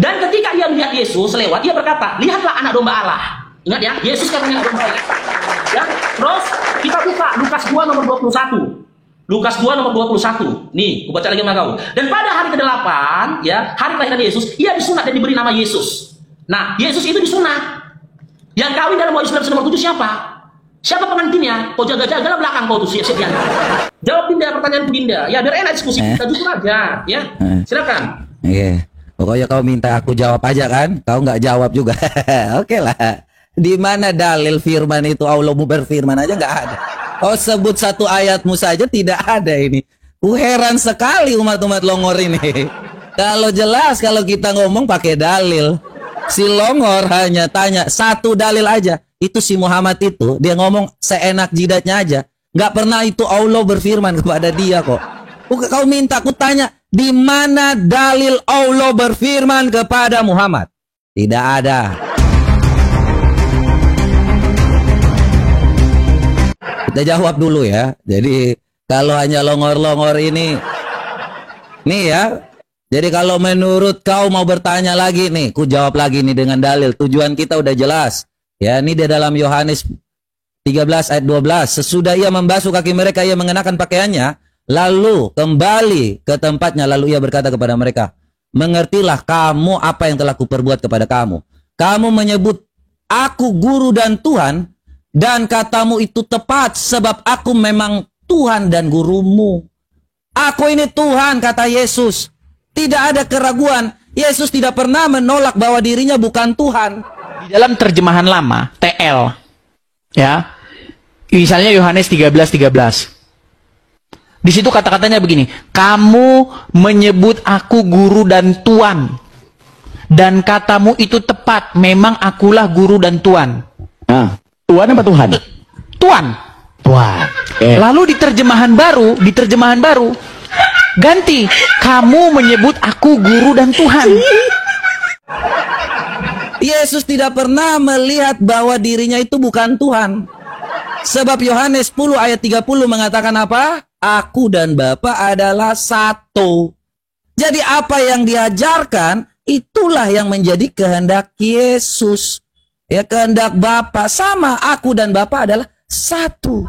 Dan ketika ia melihat Yesus lewat, dia berkata, lihatlah anak domba Allah. Ingat ya, Yesus katanya anak domba Allah. Ya, terus kita buka Lukas 2 nomor 21. Lukas 2 nomor 21. Nih, aku baca lagi sama kau. Dan pada hari ke-8, ya, hari kelahiran Yesus, ia disunat dan diberi nama Yesus. Nah, Yesus itu disunat. Yang kawin dalam wahyu 19 nomor 7 siapa? Siapa pengantinnya? Kau jaga-jaga belakang kau tuh siap-siapnya. Jawab Dinda pertanyaan Dinda. Ya biar enak diskusi kita jujur aja, ya. Silakan.
Iya. Pokoknya kau minta aku jawab aja kan? Kau nggak jawab juga. Oke lah. Di mana dalil firman itu Allah mau berfirman aja nggak ada. Kau sebut satu ayatmu saja tidak ada ini. Heran sekali umat-umat Longor ini. Kalau jelas kalau kita ngomong pakai dalil. Si Longor hanya tanya satu dalil aja. Itu si Muhammad itu dia ngomong seenak jidatnya aja. Nggak pernah itu Allah berfirman kepada dia kok. Kau minta aku tanya di mana dalil Allah berfirman kepada Muhammad? Tidak ada. Kita jawab dulu ya. Jadi kalau hanya longor-longor ini, nih ya. Jadi kalau menurut kau mau bertanya lagi nih, ku jawab lagi nih dengan dalil. Tujuan kita udah jelas. Ya, ini di dalam Yohanes 13 ayat 12. Sesudah ia membasuh kaki mereka, ia mengenakan pakaiannya, lalu kembali ke tempatnya, lalu ia berkata kepada mereka, mengertilah kamu apa yang telah kuperbuat kepada kamu. Kamu menyebut aku guru dan Tuhan, dan katamu itu tepat, sebab aku memang Tuhan dan gurumu. Aku ini Tuhan, kata Yesus. Tidak ada keraguan. Yesus tidak pernah menolak bahwa dirinya bukan Tuhan.
Di dalam terjemahan lama, TL, ya, misalnya Yohanes 13:13. Di situ kata-katanya begini, kamu menyebut aku guru dan Tuhan, dan katamu itu tepat, memang akulah guru dan Tuhan.
Nah, Tuhan apa Tuhan?
Tuhan.
Tuhan.
Lalu di terjemahan baru, ganti, kamu menyebut aku guru dan Tuhan.
Yesus tidak pernah melihat bahwa dirinya itu bukan Tuhan. Sebab Yohanes 10 ayat 30 mengatakan apa? Aku dan Bapa adalah satu. Jadi apa yang diajarkan, itulah yang menjadi kehendak Yesus. Ya, kehendak Bapa sama, aku dan Bapa adalah satu.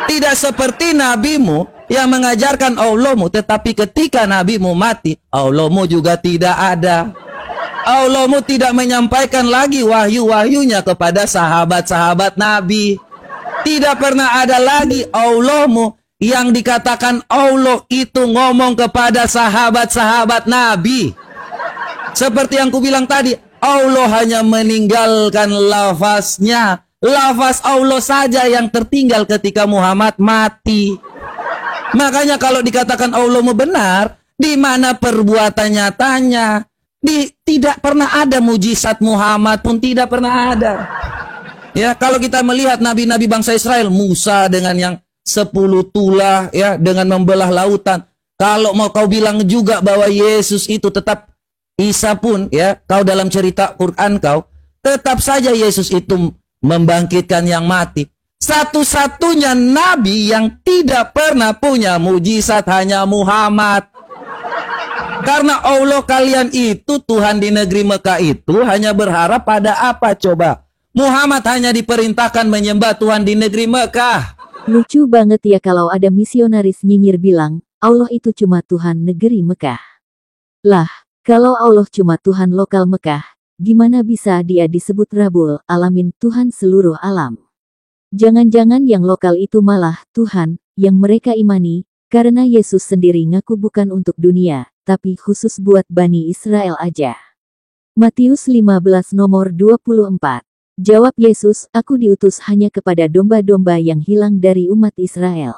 Tidak seperti nabimu yang mengajarkan Allahmu, tetapi ketika nabimu mati, Allahmu juga tidak ada. Allahmu tidak menyampaikan lagi wahyu-wahyunya kepada sahabat-sahabat Nabi. Tidak pernah ada lagi Allahmu yang dikatakan Allah itu ngomong kepada sahabat-sahabat Nabi. Seperti yang kubilang tadi, Allah hanya meninggalkan lafaznya. Lafaz Allah saja yang tertinggal ketika Muhammad mati. Makanya kalau dikatakan Allahmu benar, di mana perbuatan nyatanya? Tidak pernah ada mujizat Muhammad pun tidak pernah ada. Ya, kalau kita melihat nabi-nabi bangsa Israel, Musa dengan yang 10 tulah, ya, dengan membelah lautan. Kalau mau kau bilang juga bahwa Yesus itu tetap Isa pun, ya, kau dalam cerita Quran kau, tetap saja Yesus itu membangkitkan yang mati. Satu-satunya nabi yang tidak pernah punya mujizat hanya Muhammad. Karena Allah kalian itu, Tuhan di negeri Mekah itu hanya berharap pada apa coba? Muhammad hanya diperintahkan menyembah Tuhan di negeri Mekah.
Lucu banget ya kalau ada misionaris nyinyir bilang, Allah itu cuma Tuhan negeri Mekah. Lah, kalau Allah cuma Tuhan lokal Mekah, gimana bisa dia disebut Rabbul Alamin, Tuhan seluruh alam? Jangan-jangan yang lokal itu malah Tuhan yang mereka imani, karena Yesus sendiri ngaku bukan untuk dunia, tapi khusus buat Bani Israel aja. Matius 15 nomor 24. Jawab Yesus, aku diutus hanya kepada domba-domba yang hilang dari umat Israel.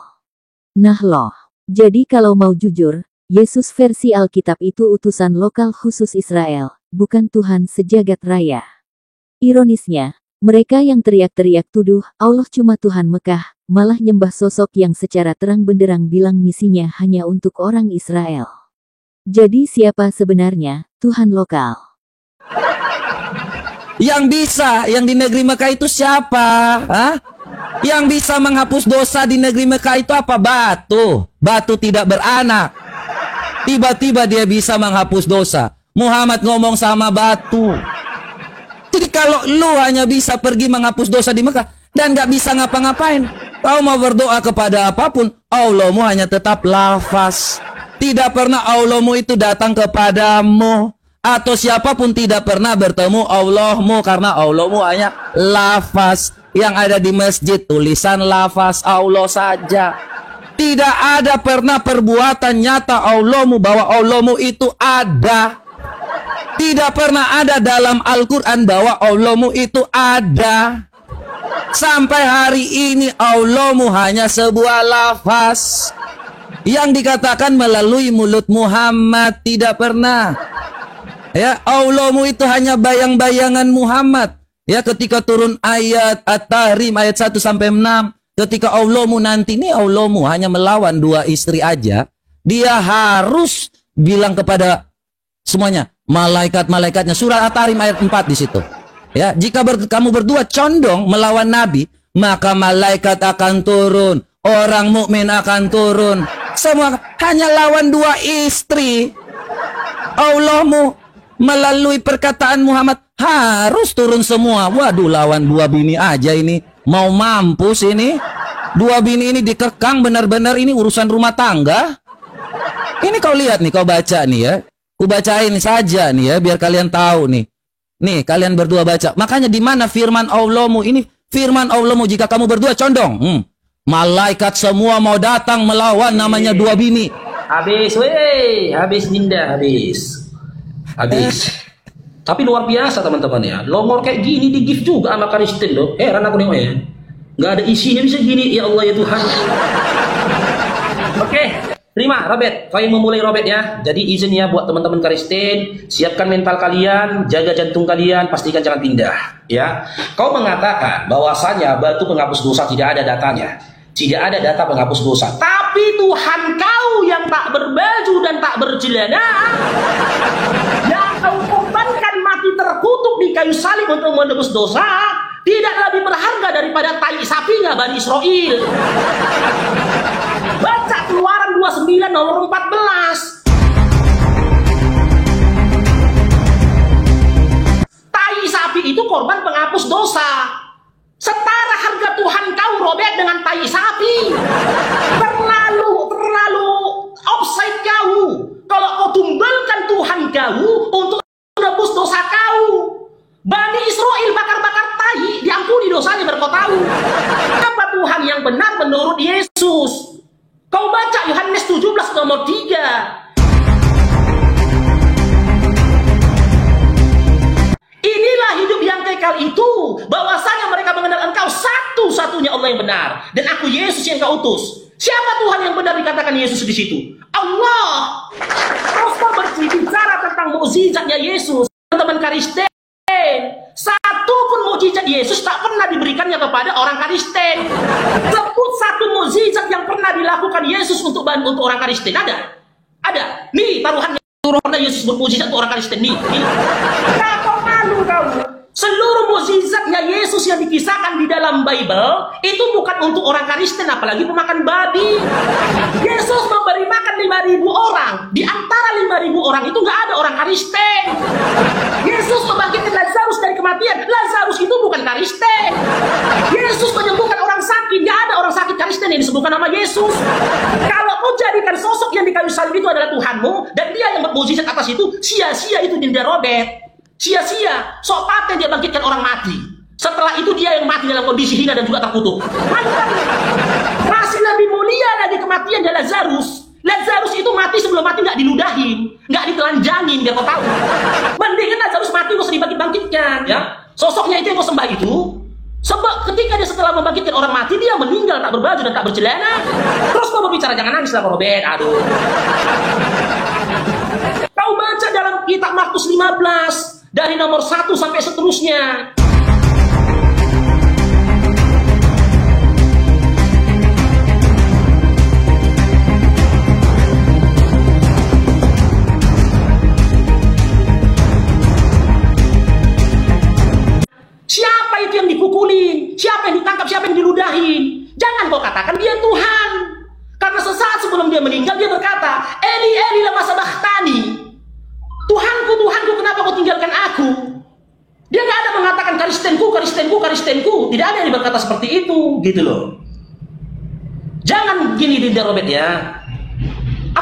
Nah loh, jadi kalau mau jujur, Yesus versi Alkitab itu utusan lokal khusus Israel, bukan Tuhan sejagat raya. Ironisnya, mereka yang teriak-teriak tuduh Allah cuma Tuhan Mekah, malah nyembah sosok yang secara terang benderang bilang misinya hanya untuk orang Israel. Jadi siapa sebenarnya Tuhan lokal?
Yang bisa, yang di negeri Mekah itu siapa? Hah? Yang bisa menghapus dosa di negeri Mekah itu apa? Batu. Batu tidak beranak. Tiba-tiba dia bisa menghapus dosa. Muhammad ngomong sama batu. Jadi kalau lu hanya bisa pergi menghapus dosa di Mekah dan gak bisa ngapa-ngapain, kau mau berdoa kepada apapun, Allahmu hanya tetap lafaz. Tidak pernah Allahmu itu datang kepadamu. atau siapapun tidak pernah bertemu Allahmu, karena Allahmu hanya lafaz. Yang ada di masjid tulisan lafaz Allah saja. Tidak ada pernah perbuatan nyata Allahmu, bahwa Allahmu itu ada. Tidak pernah ada dalam Al-Quran bahwa Allahmu itu ada. Sampai hari ini Allahmu hanya sebuah lafaz yang dikatakan melalui mulut Muhammad. Tidak pernah. Ya, Allahmu itu hanya bayang-bayangan Muhammad. Ya, ketika turun ayat At-Tahrim ayat 1 sampai 6, ketika Allahmu nanti, ini Allahmu hanya melawan 2 istri aja, dia harus bilang kepada semuanya, malaikat-malaikatnya, surah At-Tahrim ayat 4 di situ. Ya, jika kamu berdua condong melawan Nabi, maka malaikat akan turun, orang mukmin akan turun. Semua hanya lawan 2 istri. Allahmu melalui perkataan Muhammad harus turun semua. Waduh, lawan 2 bini aja ini. Mau mampus ini. 2 bini ini dikekang benar-benar, ini urusan rumah tangga. Ini kau lihat nih, kau baca nih ya. Ku bacain saja nih ya, biar kalian tahu nih. Nih, kalian berdua baca. Makanya di mana firman Allahmu? Ini firman Allahmu, jika kamu berdua condong. Malaikat semua mau datang melawan, namanya 2 bini.
Habis, weh. Habis Dinda, habis. Tapi luar biasa teman-teman ya. Longor kayak gini di gift juga sama Kristen loh. Heran aku nengok ya. Nggak ada isinya bisa gini. Ya Allah ya Tuhan. Oke. Terima Robert. Kau yang memulai Robert ya. Jadi izin ya buat teman-teman Kristen. Siapkan mental kalian. Jaga jantung kalian. Pastikan jangan pindah. Ya. Kau mengatakan bahwasanya batu penghapus dosa tidak ada datanya. Tidak ada data penghapus dosa. Tapi Tuhan kau yang tak berbaju dan tak bercelana, yang kau korbankan mati terkutuk di kayu salib untuk menebus dosa, tidak lebih berharga daripada tai sapinya Bani Israel. Baca Keluaran 29 nomor 14. Tai sapi itu korban penghapus dosa. Setara harga Tuhan kau Robert dengan tai sapi. Terlalu offside kau. Kalau kau tumbalkan Tuhan kau untuk menebus dosa kau. Bani Israel bakar-bakar tai, diampuni dosanya berkotau. Apa Tuhan yang benar menurut Yesus? Kau baca Yohanes 17 nomor 3. Inilah hidup yang kekal itu, bahwasanya mereka mengenal Engkau satu-satunya Allah yang benar, dan Aku Yesus yang Kau utus. Siapa Tuhan yang benar dikatakan Yesus di situ? Allah. Terus kau berbicara tentang mukjizatnya Yesus, teman-teman Kristen. Satu pun mukjizat Yesus tak pernah diberikannya kepada orang Kristen. Sebut satu mukjizat yang pernah dilakukan Yesus untuk orang Kristen. Ada. Nih taruhannya. Pernah Yesus bermukjizat untuk orang Kristen. Nih. Kau. Seluruh mukjizatnya Yesus yang dikisahkan di dalam Bible itu bukan untuk orang Kristen, apalagi pemakan babi. Yesus memberi makan 5.000 orang. Di antara 5.000 orang itu nggak ada orang Kristen. Yesus membangkitkan Lazarus dari kematian. Lazarus itu bukan Kristen. Yesus menyembuhkan orang sakit. Nggak ada orang sakit Kristen yang disebutkan nama Yesus. Kalau kau jadikan sosok yang di kayu salib itu adalah Tuhanmu, dan dia yang bermukjizat atas itu, sia-sia itu Dinda Robert. Sia-sia, sok paten dia bangkitkan orang mati. Setelah itu dia yang mati dalam kondisi hina dan juga terkutuk. Masih lebih mulia lagi kematian dari Lazarus. Lazarus itu mati sebelum mati nggak diludahin, nggak ditelanjangin, biar kau tahu. Mendingan Lazarus mati nggak usah dibangkit-bangkitkan, ya. Sosoknya itu yang kau sembah itu. Sebab ketika dia setelah membangkitkan orang mati, dia meninggal tak berbaju dan tak bercelana. Terus kau berbicara jangan nangis lah Robert, aduh. Kau baca dalam kitab Markus 15. Dari nomor 1 sampai seterusnya. Siapa itu yang dipukulin? Siapa yang ditangkap? Siapa yang diludahin? Jangan kau katakan dia Tuhan. Karena sesaat sebelum dia meninggal, dia berkata, Eli, Eli, lama sabachthani. Tuhanku, Tuhanku, kenapa kau tinggalkan aku? Dia nggak ada mengatakan Kristenku. Tidak ada yang berkata seperti itu, gitu loh. Jangan gini Dinda Robert ya.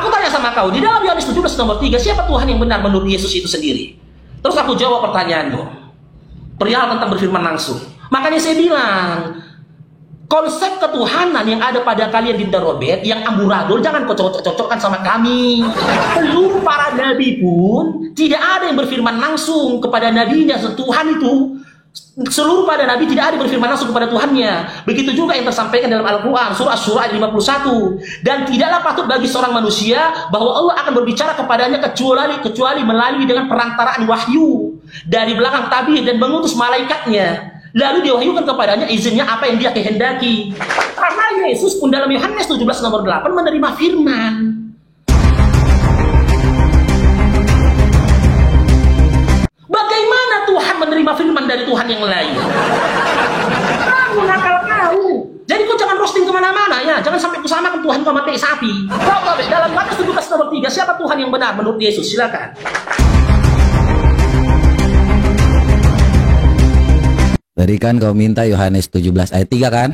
Aku tanya sama kau, di dalam Yohanes 17 nomor 3, siapa Tuhan yang benar menurut Yesus itu sendiri? Terus aku jawab pertanyaanmu, perihal tentang berfirman langsung. Makanya saya bilang, konsep ketuhanan yang ada pada kalian Dinda Robert, yang amburadul, jangan kau cocok-cocokkan sama kami. Seluruh para nabi pun tidak ada yang berfirman langsung kepada nabinya. Tuhan itu, seluruh pada nabi tidak ada yang berfirman langsung kepada Tuhannya. Begitu juga yang tersampaikan dalam Al-Quran, surah ayat 51. Dan tidaklah patut bagi seorang manusia bahwa Allah akan berbicara kepadanya kecuali melalui dengan perantaraan wahyu dari belakang tabir dan mengutus malaikatnya. Lalu diwahyukan kepadanya izinnya apa yang dia kehendaki. Karena Yesus pun dalam Yohanes 17 nomor 8 menerima firman. Bagaimana Tuhan menerima firman dari Tuhan yang lain? Kamu nakal kau. Jadi kau jangan roasting kemana-mana ya. Jangan sampai kusamakan Tuhan kau mati sapi. Kau dalam Yohanes 17 nomor 3, siapa Tuhan yang benar menurut Yesus? Silakan.
Tadi kan kau minta Yohanes 17 ayat 3 kan?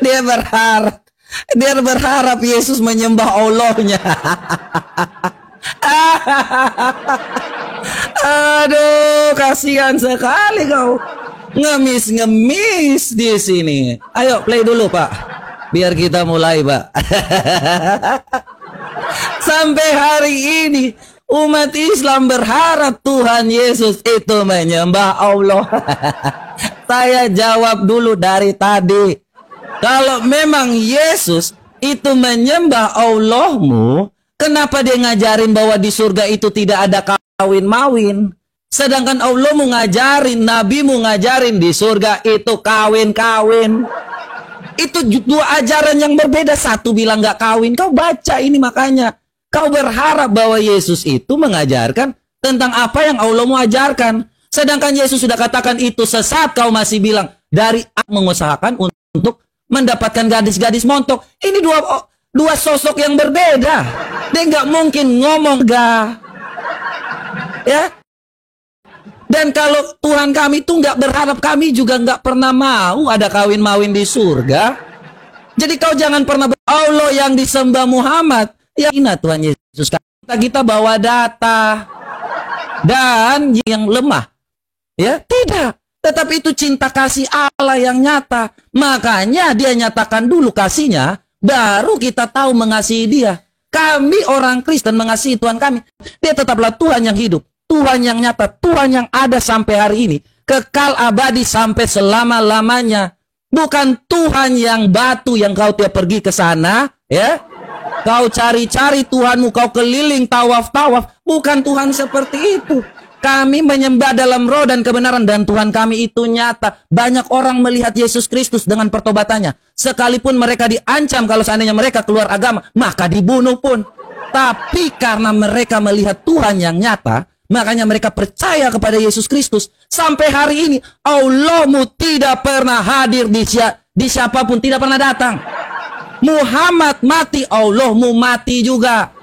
Dia berharap Yesus menyembah Allahnya. Aduh, kasihan sekali kau. Ngemis di sini. Ayo play dulu, Pak. Biar kita mulai, Pak. Sampai hari ini umat Islam berharap Tuhan Yesus itu menyembah Allah. Saya jawab dulu dari tadi. Kalau memang Yesus itu menyembah Allahmu, kenapa dia ngajarin bahwa di surga itu tidak ada kawin-mawin? Sedangkan Allahmu ngajarin, nabimu ngajarin di surga itu kawin-kawin. Itu dua ajaran yang berbeda. Satu bilang gak kawin. Kau baca ini makanya. Kau berharap bahwa Yesus itu mengajarkan tentang apa yang Allah mau ajarkan. Sedangkan Yesus sudah katakan itu sesat, kau masih bilang dari mengusahakan untuk mendapatkan gadis-gadis montok. Ini dua sosok yang berbeda. Dia nggak mungkin ngomong ya. Dan kalau Tuhan kami itu nggak berharap, kami juga nggak pernah mau ada kawin-mawin di surga. Jadi kau jangan pernah Allah yang disembah Muhammad. Ya, Tuhan Yesus, kita bawa data dan yang lemah, ya tidak. Tetapi itu cinta kasih Allah yang nyata. Makanya dia nyatakan dulu kasihnya, baru kita tahu mengasihi dia. Kami orang Kristen mengasihi Tuhan kami. Dia tetaplah Tuhan yang hidup, Tuhan yang nyata, Tuhan yang ada sampai hari ini, kekal abadi sampai selama-lamanya. Bukan Tuhan yang batu yang kau tiap pergi ke sana, ya. Kau cari-cari Tuhanmu, kau keliling tawaf-tawaf. Bukan Tuhan seperti itu. Kami menyembah dalam roh dan kebenaran, dan Tuhan kami itu nyata. Banyak orang melihat Yesus Kristus dengan pertobatannya. Sekalipun mereka diancam kalau seandainya mereka keluar agama, maka dibunuh pun. Tapi karena mereka melihat Tuhan yang nyata, makanya mereka percaya kepada Yesus Kristus. Sampai hari ini Allahmu tidak pernah hadir di siapapun, tidak pernah datang. Muhammad mati, Allahmu mati juga.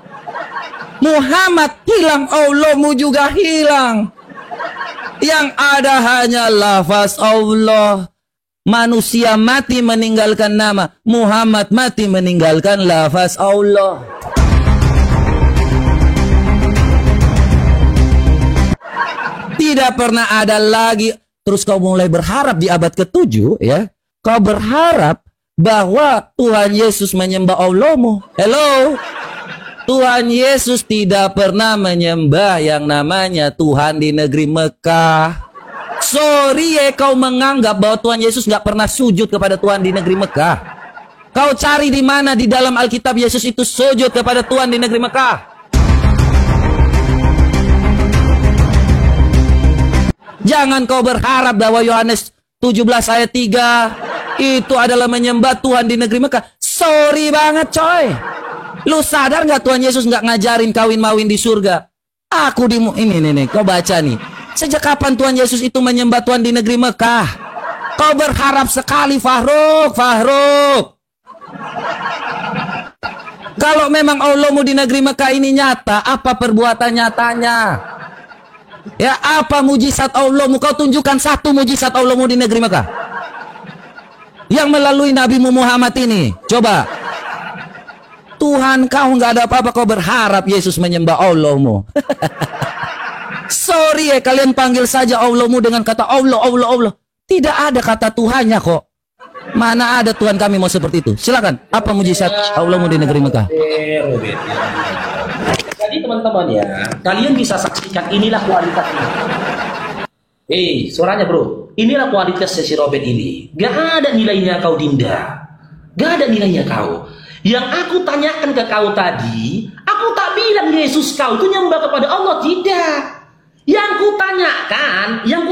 Muhammad hilang, Allahmu juga hilang. Yang ada hanya lafaz Allah. Manusia mati meninggalkan nama, Muhammad mati meninggalkan lafaz Allah. Tidak pernah ada lagi. Terus kau mulai berharap di abad ke-7, ya. Kau berharap bahwa Tuhan Yesus menyembah Allahmu. Hello? Tuhan Yesus tidak pernah menyembah yang namanya Tuhan di negeri Mekah. Sorry ya, kau menganggap bahwa Tuhan Yesus nggak pernah sujud kepada Tuhan di negeri Mekah. Kau cari di mana di dalam Alkitab Yesus itu sujud kepada Tuhan di negeri Mekah. Jangan kau berharap bahwa Yohanes 17 ayat 3 itu adalah menyembah Tuhan di negeri Mekah. Sorry banget coy. Lu sadar nggak Tuhan Yesus nggak ngajarin kawin-mawin di surga? Aku ini kau baca nih. Sejak kapan Tuhan Yesus itu menyembah Tuhan di negeri Mekah? Kau berharap sekali, Fahruk. Kalau memang Allahmu di negeri Mekah ini nyata, apa perbuatan nyatanya? Ya, apa mujizat Allahmu? Kau tunjukkan satu mujizat Allahmu di negeri Mekah. yang melalui Nabi Muhammad ini. Coba. Tuhan kau nggak ada apa-apa, kau berharap Yesus menyembah Allahmu. Sorry ya, kalian panggil saja Allahmu dengan kata Allah, Allah, Allah. Tidak ada kata Tuhannya kok. Mana ada Tuhan kami mau seperti itu. Silakan. Apa mujizat Allahmu di negeri Mekah?
Jadi teman-teman ya, kalian bisa saksikan inilah kualitasnya. Suaranya bro, inilah kualitas si Robert ini. Gak ada nilainya kau Dinda, gak ada nilainya kau. Yang aku tanyakan ke kau tadi, aku tak bilang Yesus kau itu nyembah kepada Allah, tidak. Yang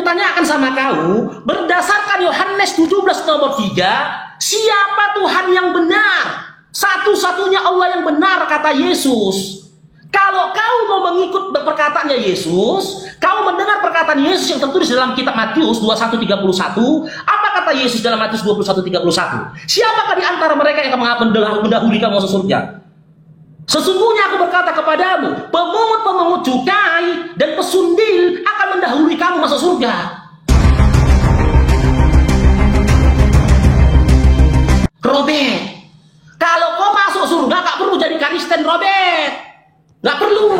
kutanyakan sama kau, berdasarkan Yohanes 17 nomor 3, siapa Tuhan yang benar? Satu-satunya Allah yang benar, kata Yesus. Kalau kau mau mengikut perkataannya Yesus, kau mendengar perkataan Yesus yang tertulis dalam kitab Matius 21:31, apa kata Yesus dalam Matius 21:31? Siapakah di antara mereka yang akan mendahului kamu masuk surga? Sesungguhnya aku berkata kepadamu, pemungut-pemungut cukai dan pesundil akan mendahului kamu masuk surga. Robert, kalau kau masuk surga gak perlu jadi Kristen, Robert. Gak perlu.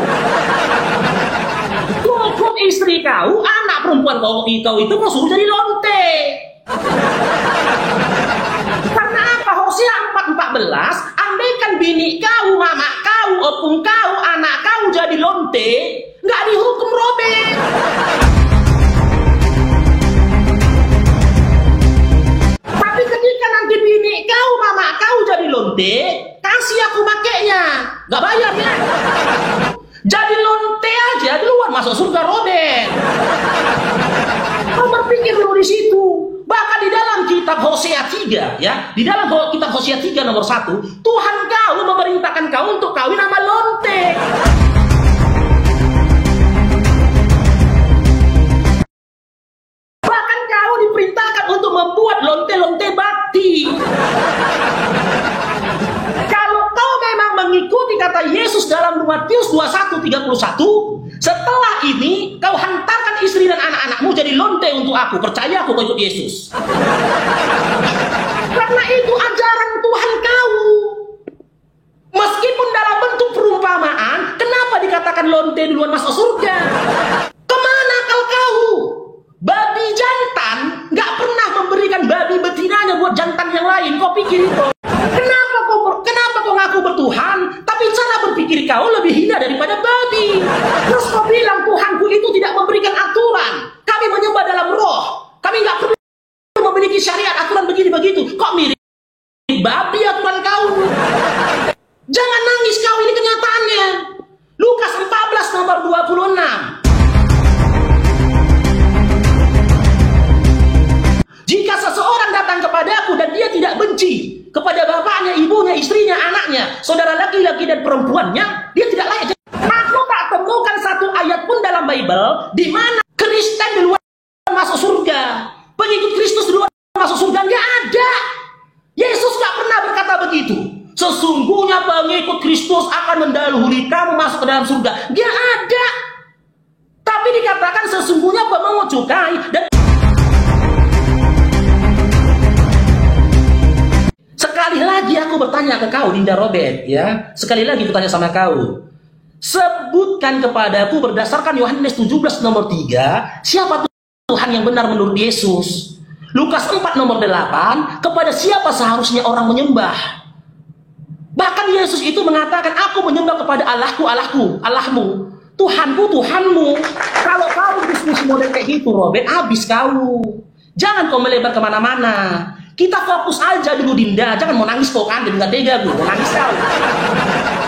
Cukup istri kau, anak perempuan kau itu kau suruh jadi lonte. Karena apa? Hosea 4:14, andaikan bini kau, mama kau, opung kau, anak kau jadi lonte, gak dihukum, Robert. Tapi ketika nanti bini kau, mama kau jadi lonte, kasih aku pakainya, gak bayar ya. Jadi lonte aja duluan masuk surga, Robert. Kau berpikir dulu di situ. Bahkan di dalam kitab Hosea 3 ya, di dalam kitab Hosea 3 nomor 1, Tuhan kau memerintahkan kau untuk kawin sama lonte. Bahkan kau diperintahkan untuk membuat lonte-lonte bakti. Kalau kau memang mengikuti kata Yesus dalam Matius 21:31, setelah ini kau hantarkan istri dan anak-anakmu jadi lonte untuk aku. Percaya aku, kau ikut Yesus. Karena itu ajaran Tuhan kau. Meskipun dalam bentuk perumpamaan, kenapa dikatakan lonte duluan masuk surga? Kemana kau? Babi jantan gak pernah memberikan babi betinanya buat jantan yang lain. Kau pikir itu? Kenapa kau ngaku bertuhan, tapi cara berpikir kau lebih hina daripada babi? Terus kau bilang Tuhanku itu tidak memberikan aturan. Kami menyembah dalam roh. Kami nggak perlu memiliki syariat aturan begini begitu. Kok mirip babi aturan kau? Jangan nangis kau, ini kenyataannya. Lukas 14 nomor 26. Jika seseorang datang kepadaku dan dia tidak benci kepada bapaknya, ibunya, istrinya, anaknya, saudara laki-laki dan perempuannya, dia tidak layak. Aku tak temukan satu ayat pun dalam Bible di mana Kristen duluan masuk surga, pengikut Kristus duluan masuk surga. Nggak ada. Yesus nggak pernah berkata begitu. Sesungguhnya pengikut Kristus akan mendahului kamu masuk ke dalam surga. Nggak ada. Tapi dikatakan sesungguhnya pemungut cukai dan sekali lagi aku bertanya ke kau, Dinda Robert, ya. Sekali lagi bertanya sama kau. Sebutkan kepadaku berdasarkan Yohanes 17 nomor 3, siapa Tuhan yang benar menurut Yesus? Lukas 4 nomor 8, kepada siapa seharusnya orang menyembah? Bahkan Yesus itu mengatakan, aku menyembah kepada Allahku, Allahku, Allahmu, Tuhanku, Tuhanmu. Kalau kau diskusi model kayak gitu, Robert, habis kau. Jangan kau melebar kemana-mana. Kita fokus aja dulu, Dinda. Jangan mau nangis kau kan, nggak tega gue, mau nangis kau.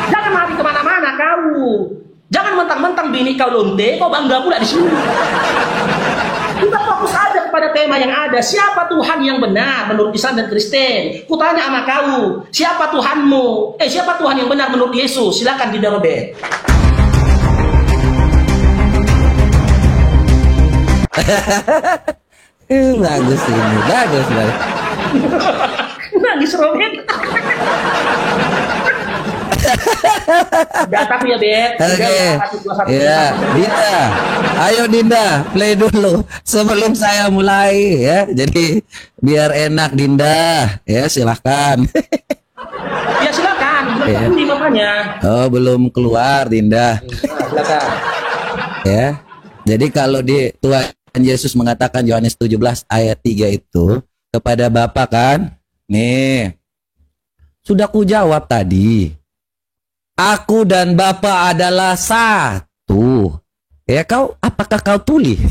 Jangan lari kemana-mana kau. Jangan mentang-mentang bini kau lonte, kau bangga pula di sini. Kita fokus aja kepada tema yang ada. Siapa Tuhan yang benar menurut Islam dan Kristen? Kutanya sama kau, siapa Tuhanmu? Siapa Tuhan yang benar menurut Yesus? Silakan Dinda Robert.
Bagus ini, bagus banget.
Nangis Robert. Enggak tapi ya, Bet.
Oke. Ya, Dinda. Ayo Dinda, play dulu sebelum saya mulai ya. Jadi biar enak Dinda, ya silahkan.
Ya silakan.
Ya.
Ini bapaknya.
Oh, belum keluar Dinda.
Nah, silakan.
Ya. Jadi kalau di Tuhan Yesus mengatakan Yohanes 17 ayat 3 itu kepada Bapa kan? Nih. Sudah ku jawab tadi. Aku dan Bapa adalah satu. Ya apakah kau tuli?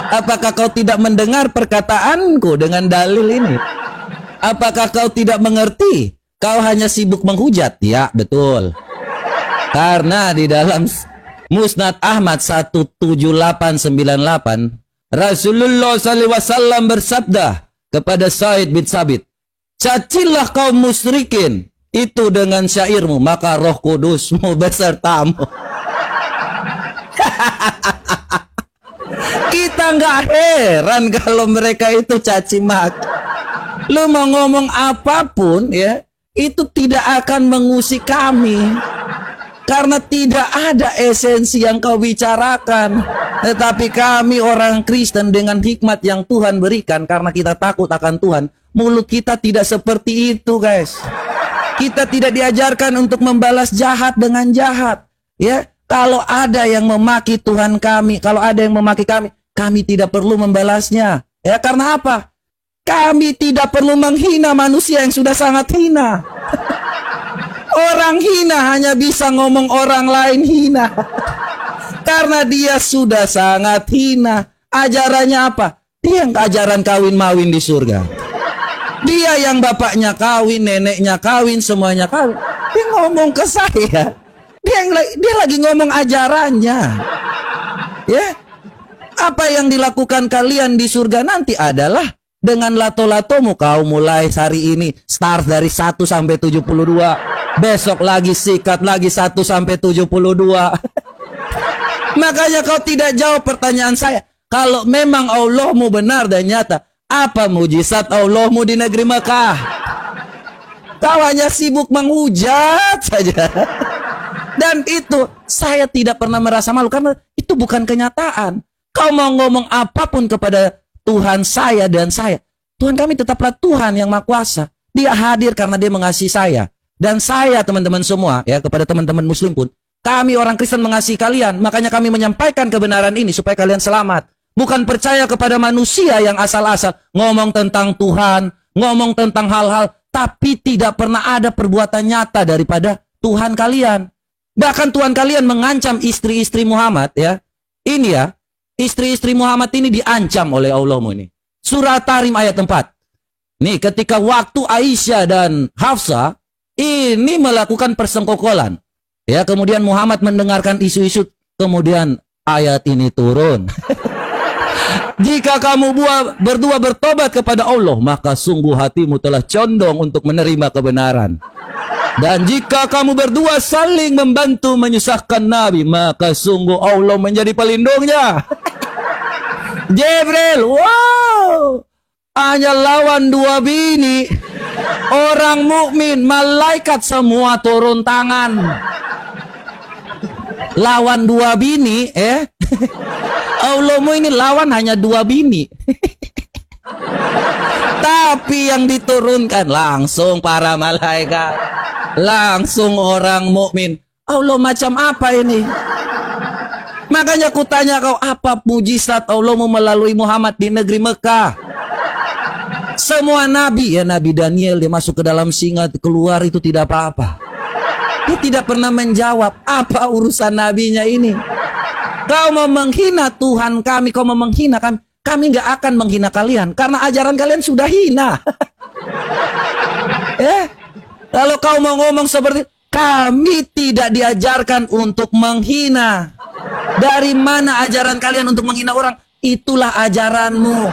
Apakah kau tidak mendengar perkataanku dengan dalil ini? Apakah kau tidak mengerti? Kau hanya sibuk menghujat. Ya, betul. Karena di dalam Musnad Ahmad 17898 Rasulullah SAW bersabda kepada Said bin Sabit, cacilah kaum musyrikin itu dengan syairmu, maka Roh Kudusmu besertamu. Kita nggak heran kalau mereka itu caci maki. Lu mau ngomong apapun ya, itu tidak akan mengusik kami. Karena tidak ada esensi yang kau bicarakan. Tetapi kami orang Kristen dengan hikmat yang Tuhan berikan, karena kita takut akan Tuhan, mulut kita tidak seperti itu, guys. Kita tidak diajarkan untuk membalas jahat dengan jahat. Ya, kalau ada yang memaki Tuhan kami, kalau ada yang memaki kami tidak perlu membalasnya. Ya, karena apa? Kami tidak perlu menghina manusia yang sudah sangat hina. Orang hina hanya bisa ngomong orang lain hina. Karena dia sudah sangat hina. Ajarannya apa? Dia yang ajaran kawin-mawin di surga. Dia yang bapaknya kawin, neneknya kawin, semuanya kawin. Dia ngomong ke saya. Dia lagi ngomong ajarannya. Ya. Apa yang dilakukan kalian di surga nanti adalah dengan lato-latomu. Kau mulai hari ini start dari 1 sampai 72. Besok lagi sikat lagi 1 sampai 72. Makanya kau tidak jawab pertanyaan saya. Kalau memang Allahmu benar dan nyata, apa mujizat Allahmu di negeri Mekah? Kau hanya sibuk menghujat saja. Dan itu saya tidak pernah merasa malu, karena itu bukan kenyataan. Kau mau ngomong apapun kepada Tuhan saya dan saya, Tuhan kami tetaplah Tuhan yang Maha Kuasa. Dia hadir karena dia mengasihi saya. Dan saya, teman-teman semua, ya, kepada teman-teman muslim pun, kami orang Kristen mengasihi kalian. Makanya kami menyampaikan kebenaran ini supaya kalian selamat. Bukan percaya kepada manusia yang asal-asal ngomong tentang Tuhan, ngomong tentang hal-hal, tapi tidak pernah ada perbuatan nyata daripada Tuhan kalian. Bahkan Tuhan kalian mengancam istri-istri Muhammad, ya. Ini ya, istri-istri Muhammad ini diancam oleh Allahmu ini. Surah Tarim ayat 4. Nih, ketika waktu Aisyah dan Hafsah ini melakukan persengkokolan, ya, kemudian Muhammad mendengarkan isu-isu, kemudian ayat ini turun. Jika kamu berdua bertobat kepada Allah, maka sungguh hatimu telah condong untuk menerima kebenaran. Dan jika kamu berdua saling membantu menyusahkan Nabi, maka sungguh Allah menjadi pelindungnya. Jibril, wow, hanya lawan 2 bini. Orang mukmin, malaikat semua turun tangan. Lawan 2 bini, Allahmu ini lawan hanya 2 bini. Tapi yang diturunkan langsung para malaikat, langsung orang mukmin. Allah macam apa ini? Makanya kutanya kau, apa mujizat Allahmu melalui Muhammad di negeri Mekah? Semua nabi, ya, Nabi Daniel, dia masuk ke dalam singa, keluar itu tidak apa-apa. Dia tidak pernah menjawab apa urusan nabinya ini. Kau mau menghina Tuhan kami, kau mau menghina kami, kami nggak akan menghina kalian karena ajaran kalian sudah hina. Kalau kau mau ngomong seperti, kami tidak diajarkan untuk menghina. Dari mana ajaran kalian untuk menghina orang? Itulah ajaranmu.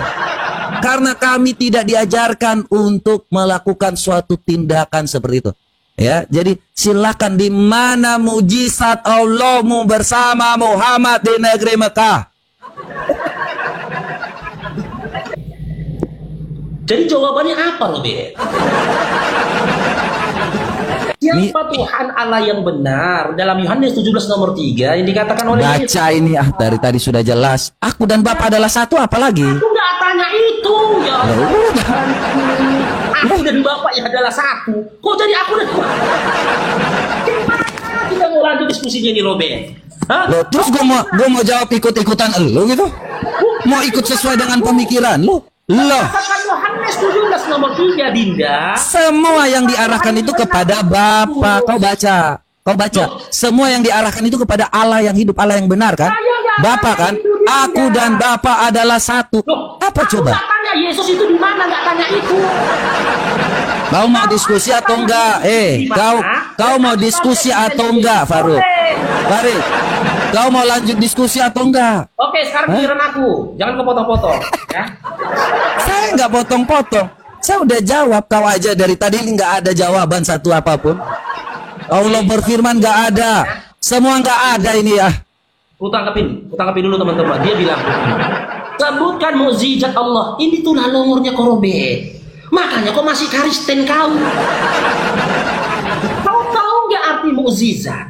Karena kami tidak diajarkan untuk melakukan suatu tindakan seperti itu. Ya, jadi silakan, di mana mujizat Allahmu bersama Muhammad di negeri Mekah?
Jadi jawabannya apa, Robert? Siapa Tuhan Allah yang benar? Dalam Yohanes 17 nomor 3 yang dikatakan oleh Yesus.
Baca ini, dari tadi sudah jelas. Aku dan Bapa adalah satu, apalagi?
Aku nggak tanya itu. Ya Allah.
udah.
Aku dan Bapak yang adalah satu. Kok jadi aku dan Bapak? Gimana kita mau lanjut diskusinya nih, Robert? Hah?
Loh, terus gue mau jawab ikut-ikutan lu gitu? Mau ikut sesuai dengan pemikiran lu? Loh,
Katakan Yohanes 17 nomor 3, Dinda.
semua yang diarahkan itu kepada Bapa. Kau baca. Semua yang diarahkan itu kepada Allah yang hidup, Allah yang benar kan? Bapa kan? Aku dan Bapa adalah satu.
Loh,
Apa
aku
coba?
nggak tanya Yesus itu di mana, nggak tanya itu.
Kau mau diskusi atau enggak? Kau mau diskusi atau enggak, Farouk? Farid, kau mau lanjut diskusi atau enggak?
Oke, sekarang giliran aku. Jangan kau potong-potong, ya.
Saya nggak potong-potong. Saya udah jawab. Kau aja dari tadi ini nggak ada jawaban satu apapun. Allah berfirman nggak ada. Semua nggak ada ini ya.
Ku tangkapin dulu teman-teman. Dia bilang, sebutkan mukjizat Allah. Ini tuh nomornya Korobet. Makanya kau masih Kristen kau. Kau tahu nggak arti mukjizat?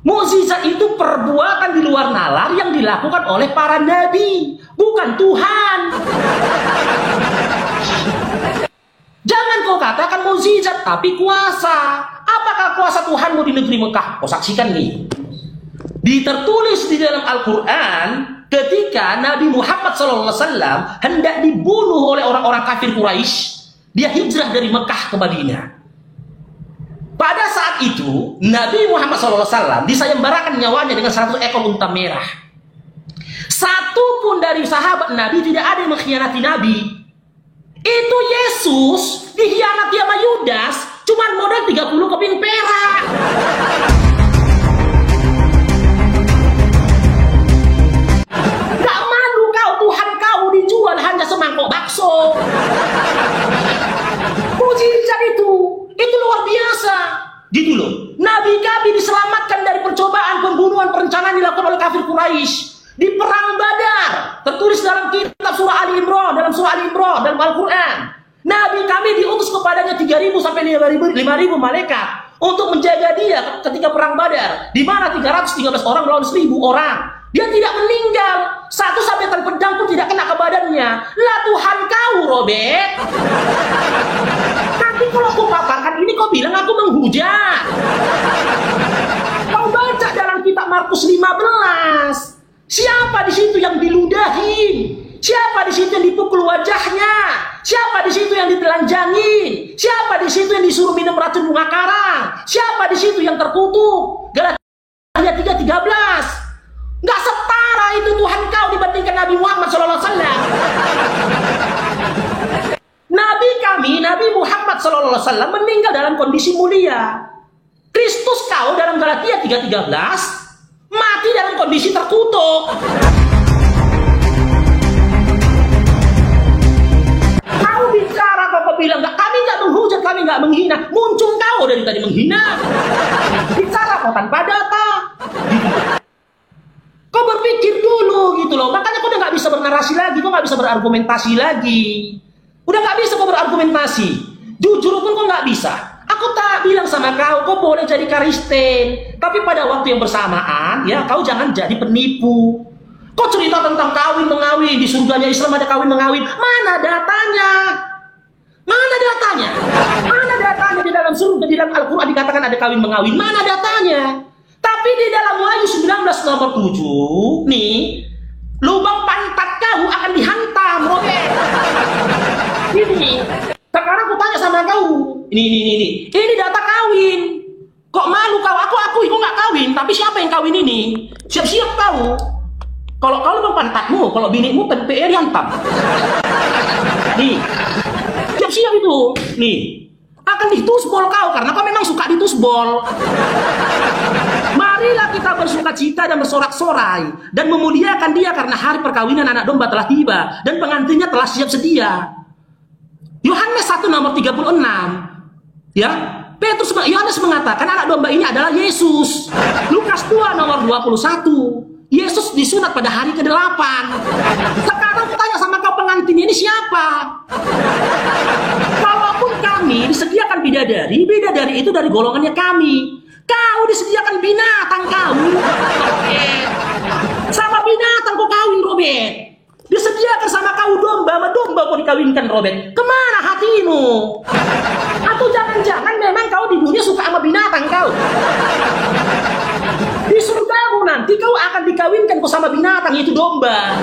Mukjizat itu perbuatan di luar nalar yang dilakukan oleh para nabi, bukan Tuhan. Jangan kau katakan mukjizat, tapi kuasa. Apakah kuasa Tuhanmu di negeri Mekah? Kau saksikan nih. Ditertulis di dalam Al-Quran ketika Nabi Muhammad SAW hendak dibunuh oleh orang-orang kafir Quraisy. Dia hijrah dari Mekah ke Madinah. Pada saat itu, Nabi Muhammad SAW disayembarakan nyawanya dengan 100 ekor unta merah. Satu pun dari sahabat Nabi tidak ada yang mengkhianati Nabi. Itu Yesus dikhianati sama Yudas, cuman modal 30 keping perak. Gak malu kau, Tuhan kau dijual hanya semangkok bakso. Mujizat itu luar biasa. Gitu loh. Nabi kami diselamatkan dari percobaan pembunuhan perencanaan dilakukan oleh kafir Quraisy di perang Badar. Tertulis dalam kitab surah Ali Imran, dalam Al-Quran. Nabi kami diutus kepadanya 3.000 sampai 5.000 malaikat untuk menjaga dia ketika perang Badar, di mana 313 orang melawan 1.000 orang. Dia tidak meninggal. Satu sabetan pedang pun tidak kena ke badannya. Lah Tuhan kau, Robert. Nanti kalau aku paparkan ini kau bilang aku menghujat. Kau baca dalam kitab Markus 15. Siapa di situ yang diludahin? Siapa di situ yang dipukul wajahnya? Siapa di situ yang ditelanjangin? Siapa di situ yang disuruh minum racun bunga karang? Siapa di situ yang terkutuk? Galatia 3:13. Nggak setara itu Tuhan kau dibandingkan Nabi Muhammad SAW. Nabi kami, Nabi Muhammad SAW meninggal dalam kondisi mulia. Kristus kau dalam Galatia 3:13 mati dalam kondisi terkutuk. Kau bicara, kau bilang kami nggak menghujat, kami nggak menghina. Muncul kau dari tadi menghina. Bicara kau tanpa data. Kau berpikir dulu gitu loh. Makanya kau udah nggak bisa bernarasi lagi, kau nggak bisa berargumentasi lagi. Udah nggak bisa kau berargumentasi. Jujur pun kau nggak bisa. Aku tak bilang sama kau boleh jadi Kristen, tapi pada waktu yang bersamaan, ya kau jangan jadi penipu. Kau cerita tentang kawin mengawin, di surganya Islam ada kawin mengawin. Mana datanya? Mana datanya? Mana datanya di dalam surga, di dalam Al-Quran dikatakan ada kawin mengawin? Mana datanya? Tapi di dalam Wahyu 19 nomor 7, nih, lubang pantat kau akan dihantam, Robert. Ini, sekarang aku tanya sama kau, ini data kawin. Kok malu kau? Aku akui kau nggak kawin, tapi siapa yang kawin ini? Siap-siap kau. Kalau kau lubang pantatmu, kalau binimu PR dihantam. Nih, siap-siap itu, nih. Akan ditusbol kau karena kau memang suka ditusbol. Marilah kita bersuka cita dan bersorak-sorai dan memuliakan dia karena hari perkawinan anak domba telah tiba dan pengantinnya telah siap sedia. Yohanes 1 nomor 36. Ya, Yohanes mengatakan anak domba ini adalah Yesus. Lukas 2 nomor 21. Yesus disunat pada hari ke-8. Sekarang aku tanya sama kau, pengantin ini siapa? Kalaupun kami kami disediakan bidadari, bidadari itu dari golongannya kami. Kau disediakan binatang kau. Sama binatang kau kawin, Robert. Disediakan sama kau domba, sama domba kau dikawinkan, Robert. Kemana hatimu? Atau jangan-jangan memang kau di dunia suka sama binatang kau? Di surgamu nanti kau akan dikawinkan kau sama binatang, itu domba.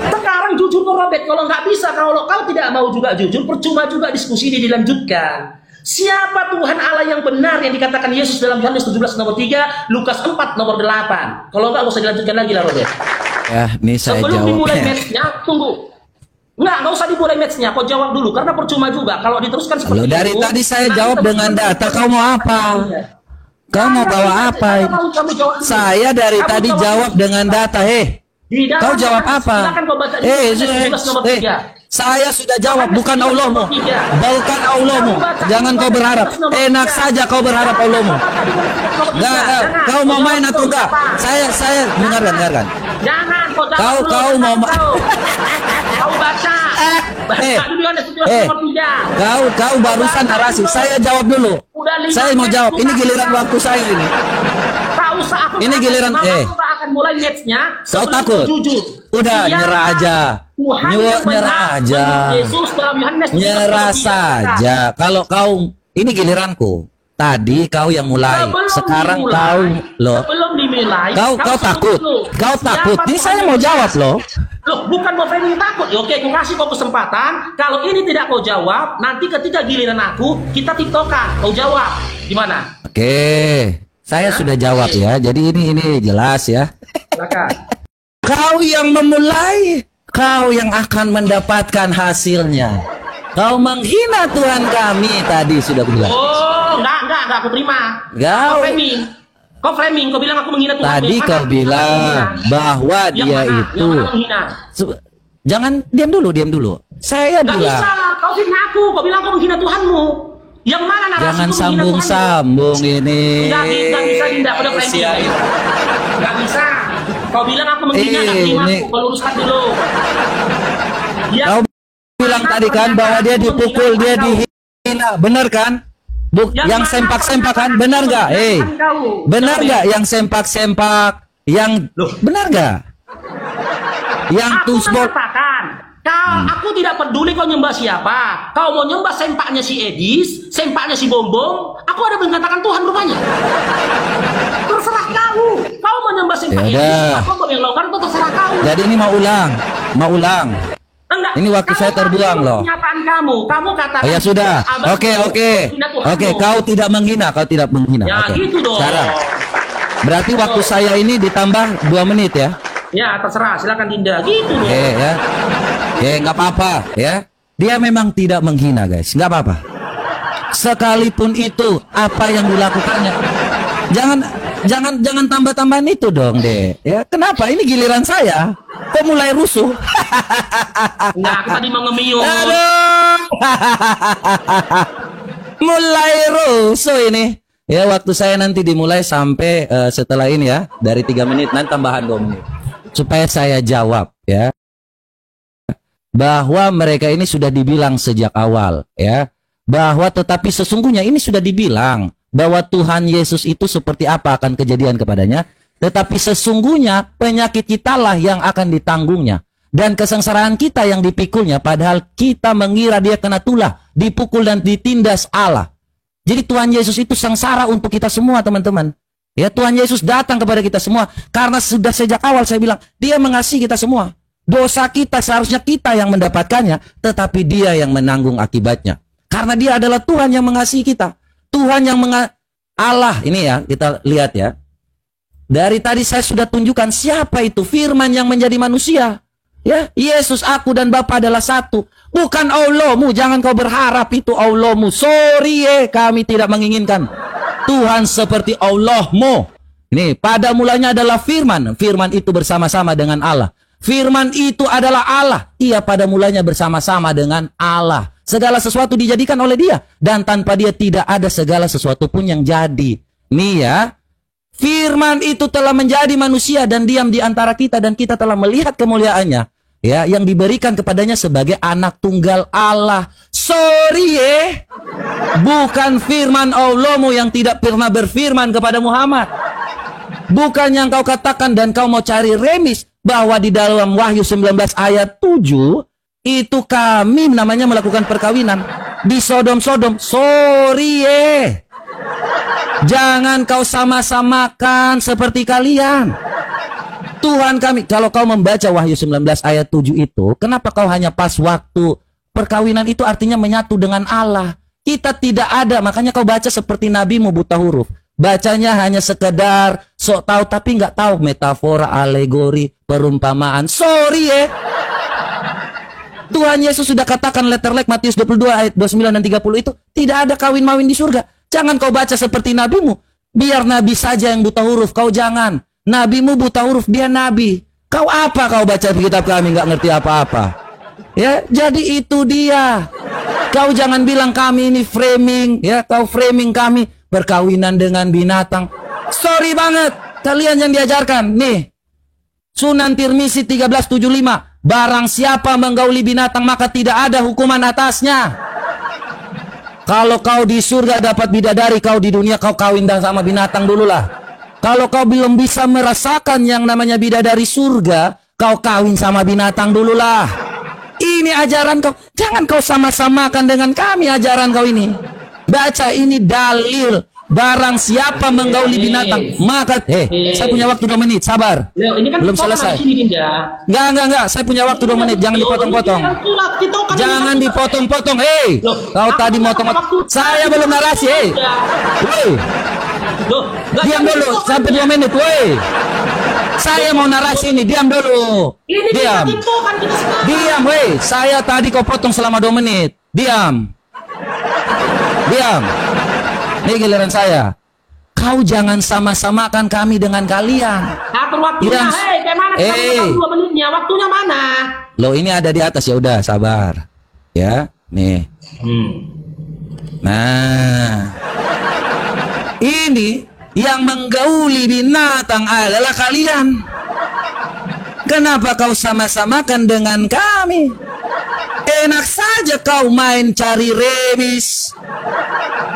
Sekarang jujur kau, Robert. Kalau nggak bisa, kalau kau tidak mau juga jujur, percuma juga diskusi ini dilanjutkan. Siapa Tuhan Allah yang benar yang dikatakan Yesus dalam Yohanes 17 nomor 3, Lukas 4 nomor 8. Kalau nggak usah dilanjutkan lagi lah, Robert.
Ya, ini saya
Sebelum
jawab.
dimulai match-nya, tunggu. Nggak usah dimulai match-nya. Kau jawab dulu, karena percuma juga. Kalau diteruskan seperti
Loh, dari
itu,
tadi saya
nanti
jawab dengan data. Kau mau apa? Kau mau bawa apa? Saya dari tadi jawab dengan data. Kau jawab apa? Saya sudah jawab, bukan Allahmu. Bukan Allahmu. Jangan kau berharap. Enak saja kau berharap Allahmu. Enggak, kau mau main atau enggak? Saya dengarkan.
Jangan
Kau mau
kau baca.
Kau barusan narasi. Saya jawab dulu. Saya mau jawab. Ini giliran waktu saya ini. Ini giliran
akan mulai match-nya.
Kau takut? Udah nyerah aja. Nyerah aja. Nyerah saja. Kalau kau ini giliranku. Tadi kau yang mulai. Sekarang kau loh. Kau takut. Kau takut. Ini saya mau jawab loh.
Loh, bukan mau framing takut. Ya, oke, aku kasih kau kesempatan. Kalau ini tidak kau jawab, nanti ketika giliran aku, kita tiktokan. Kau jawab. Gimana?
Oke. Saya sudah jawab ya. Jadi ini jelas ya.
Silakan.
Kau yang memulai, kau yang akan mendapatkan hasilnya. Kau menghina Tuhan kami tadi sudah bilang.
Oh, enggak, aku terima. Kau framing, kau bilang aku menghina Tuhan.
Tadi kau bilang bahwa dia itu. Jangan diam dulu. Saya
bilang.
bilang.
Bisa, kau fitnah aku. Kau bilang kau menghina Tuhanmu. Yang mana narasi?
Jangan sambung-sambung ini.
Enggak bisa, Dinda. Udah framing. Enggak bisa. Kau bilang aku menghina, enggak terima. Kau luruskan dulu.
Kau bilang tadi kan bahwa dia dipukul, dia dihina. Benar kan? Yang sempak-sempak kan? Benar nggak? Benar nggak yang sempak-sempak? Yang benar nggak? Yang tusbol.
Aku tidak peduli kau nyembah siapa. Kau mau nyembah sempaknya si Edis, sempaknya si Bombong, aku ada mengatakan Tuhan rupanya. Terserah kau. Kau mau nyembah sempak Edis, kau mau yang lakukan itu terserah kau.
Jadi ini mau ulang. Enggak. Ini waktu saya terbuang loh.
Kenyataan kamu katakan.
Oh ya sudah. Oke. Kau tidak menghina.
Ya gitu dong.
Sekarang. Berarti waktu saya ini ditambah 2 menit ya.
Ya terserah, silakan Dinda. Gitu dong.
Ya. Nggak apa-apa ya. Dia memang tidak menghina guys. Nggak apa-apa. Sekalipun itu apa yang dilakukannya. Jangan tambah-tambahan itu dong deh. Ya kenapa? Ini giliran saya. Kok mulai rusuh?
Nah, aku tadi mau ngemiung.
Aduh. Mulai rusuh ini. Ya waktu saya nanti dimulai sampai setelah ini ya. Dari 3 menit nanti tambahan 2 menit. Supaya saya jawab ya. Bahwa mereka ini sudah dibilang sejak awal ya. Bahwa tetapi sesungguhnya ini sudah dibilang. Bahwa Tuhan Yesus itu seperti apa akan kejadian kepadanya. Tetapi sesungguhnya penyakit kitalah yang akan ditanggungnya. Dan kesengsaraan kita yang dipikulnya. Padahal kita mengira dia kena tulah, dipukul dan ditindas Allah. Jadi Tuhan Yesus itu sengsara untuk kita semua teman-teman. Ya Tuhan Yesus datang kepada kita semua. Karena sudah sejak awal saya bilang, dia mengasihi kita semua. Dosa kita seharusnya kita yang mendapatkannya. Tetapi dia yang menanggung akibatnya. Karena dia adalah Tuhan yang mengasihi kita. Tuhan yang Allah ini ya kita lihat ya. Dari tadi saya sudah tunjukkan siapa itu firman yang menjadi manusia. Ya, Yesus, aku dan Bapa adalah satu. Bukan Allahmu, jangan kau berharap itu Allahmu. Sorry kami tidak menginginkan Tuhan seperti Allahmu. Ini pada mulanya adalah firman. Firman itu bersama-sama dengan Allah. Firman itu adalah Allah. Ia pada mulanya bersama-sama dengan Allah. Segala sesuatu dijadikan oleh dia. Dan tanpa dia tidak ada segala sesuatu pun yang jadi. Nih ya. Firman itu telah menjadi manusia dan diam di antara kita. Dan kita telah melihat kemuliaannya. ya, yang diberikan kepadanya sebagai anak tunggal Allah. Sorry bukan firman Allahmu yang tidak pernah berfirman kepada Muhammad. Bukan yang kau katakan dan kau mau cari remis bahwa di dalam Wahyu 19 ayat 7 itu kami namanya melakukan perkawinan di Sodom. Sorry jangan kau sama-samakan seperti kalian. Tuhan kami, kalau kau membaca Wahyu 19 ayat 7 itu, kenapa kau hanya pas waktu perkawinan itu artinya menyatu dengan Allah? Kita tidak ada, makanya kau baca seperti nabimu buta huruf. Bacanya hanya sekedar sok tahu tapi nggak tahu metafora, alegori, perumpamaan. Sorry Tuhan Yesus sudah katakan letter like Matius 22 ayat 29 dan 30 itu tidak ada kawin-mawin di surga. Jangan kau baca seperti nabimu. Biar nabi saja yang buta huruf, kau jangan. Nabimu buta huruf, dia nabi. Kau apa kau baca kitab kami nggak ngerti apa-apa? Ya, jadi itu dia. Kau jangan bilang kami ini framing, ya, kau framing kami perkawinan dengan binatang. Sorry banget, kalian yang diajarkan. Nih, Sunan Tirmizi 1375. Barang siapa menggauli binatang maka tidak ada hukuman atasnya. Kalau kau di surga dapat bidadari, kau di dunia kau kawin sama binatang dululah. Kalau kau belum bisa merasakan yang namanya bidadari surga, kau kawin sama binatang dululah. Ini ajaran kau. Jangan kau sama-samakan dengan kami ajaran kau ini. Baca ini dalil. Barang siapa menggauli binatang, maka saya punya waktu 2 menit, sabar.
Ini kan
belum selesai. Enggak, saya punya waktu 2 menit, jangan dipotong-potong. Jangan dipotong-potong. Kau tadi motong. Saya belum narasi, diam dulu sampai 2 menit, Saya mau narasi ini, diam dulu. Diam. Diam, Saya tadi kau potong selama 2 menit. Diam. Ini giliran saya. Kau jangan sama-samakan kami dengan kalian.
Atur waktunya, gimana? 2 menitnya, waktunya mana?
Loh, ini ada di atas, ya udah, sabar. Ya, nih. Nah, ini yang menggauli binatang adalah kalian. Kenapa kau sama-samakan dengan kami? Enak saja kau main cari remis.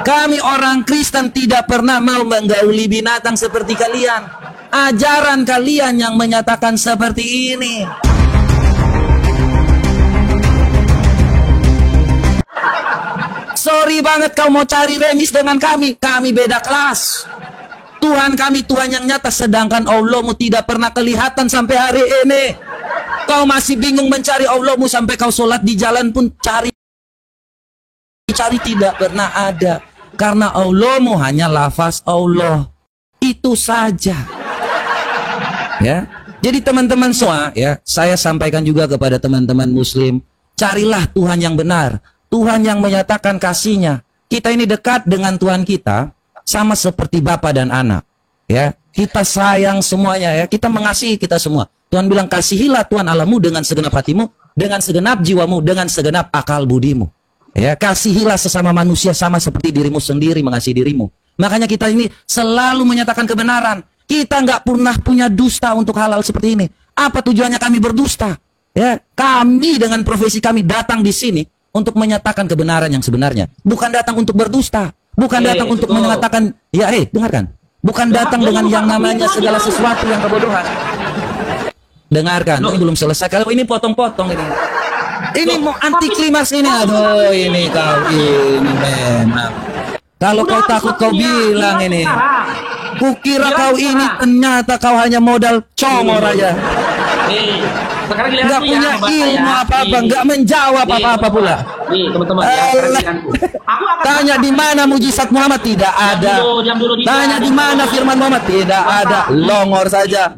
Kami orang Kristen tidak pernah mau menggauli binatang seperti kalian. Ajaran kalian yang menyatakan seperti ini. Sorry banget kau mau cari remis dengan kami. Kami beda kelas. Tuhan kami Tuhan yang nyata, sedangkan Allahmu tidak pernah kelihatan sampai hari ini. Kau masih bingung mencari Allahmu sampai kau sholat di jalan pun cari tidak pernah ada. Karena Allahmu hanya lafaz Allah. Itu saja. Ya. Jadi teman-teman semua, ya, saya sampaikan juga kepada teman-teman muslim, carilah Tuhan yang benar. Tuhan yang menyatakan kasih-Nya. Kita ini dekat dengan Tuhan kita sama seperti bapa dan anak. Ya, kita sayang semuanya, ya. Kita mengasihi kita semua. Tuhan bilang, kasihilah Tuhan Allahmu dengan segenap hatimu, dengan segenap jiwamu, dengan segenap akal budimu. Ya, kasihilah sesama manusia sama seperti dirimu sendiri mengasihi dirimu. Makanya kita ini selalu menyatakan kebenaran. Kita nggak pernah punya dusta untuk hal-hal seperti ini. Apa tujuannya kami berdusta? Ya, kami dengan profesi kami datang di sini untuk menyatakan kebenaran yang sebenarnya. Bukan datang untuk berdusta. Bukan datang untuk menyatakan, ya dengarkan. Bukan datang dengan yang namanya segala sesuatu yang kebodohan. Dengarkan, ini belum selesai. Kalau ini potong-potong ini. Ini mau anti klimaks ini. Aduh, ini kau ini memang. Kalau kau takut kau bilang ini. Kukira kau ini ternyata kau hanya modal congor aja. Nggak punya ilmu apa-apa, nggak menjawab apa-apa pula.
Nih, teman-teman.
Tanya di mana mujizat Muhammad, tidak ada. Tanya di mana firman Muhammad, tidak ada. Longor saja.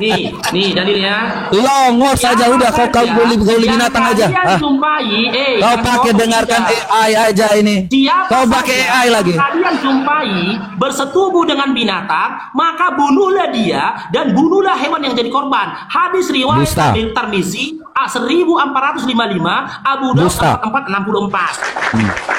Nih dalilnya.
Longor saja udah, kau boleh binatang aja. Kau pakai dengarkan AI aja ini. Kau pakai AI lagi.
Kalian jumpai bersetubuh dengan binatang, maka bunuhlah dia dan bunuhlah hewan yang jadi korban. Hadis riwayat Tirmizi 1455, Abu Daud
Dusta.
4464.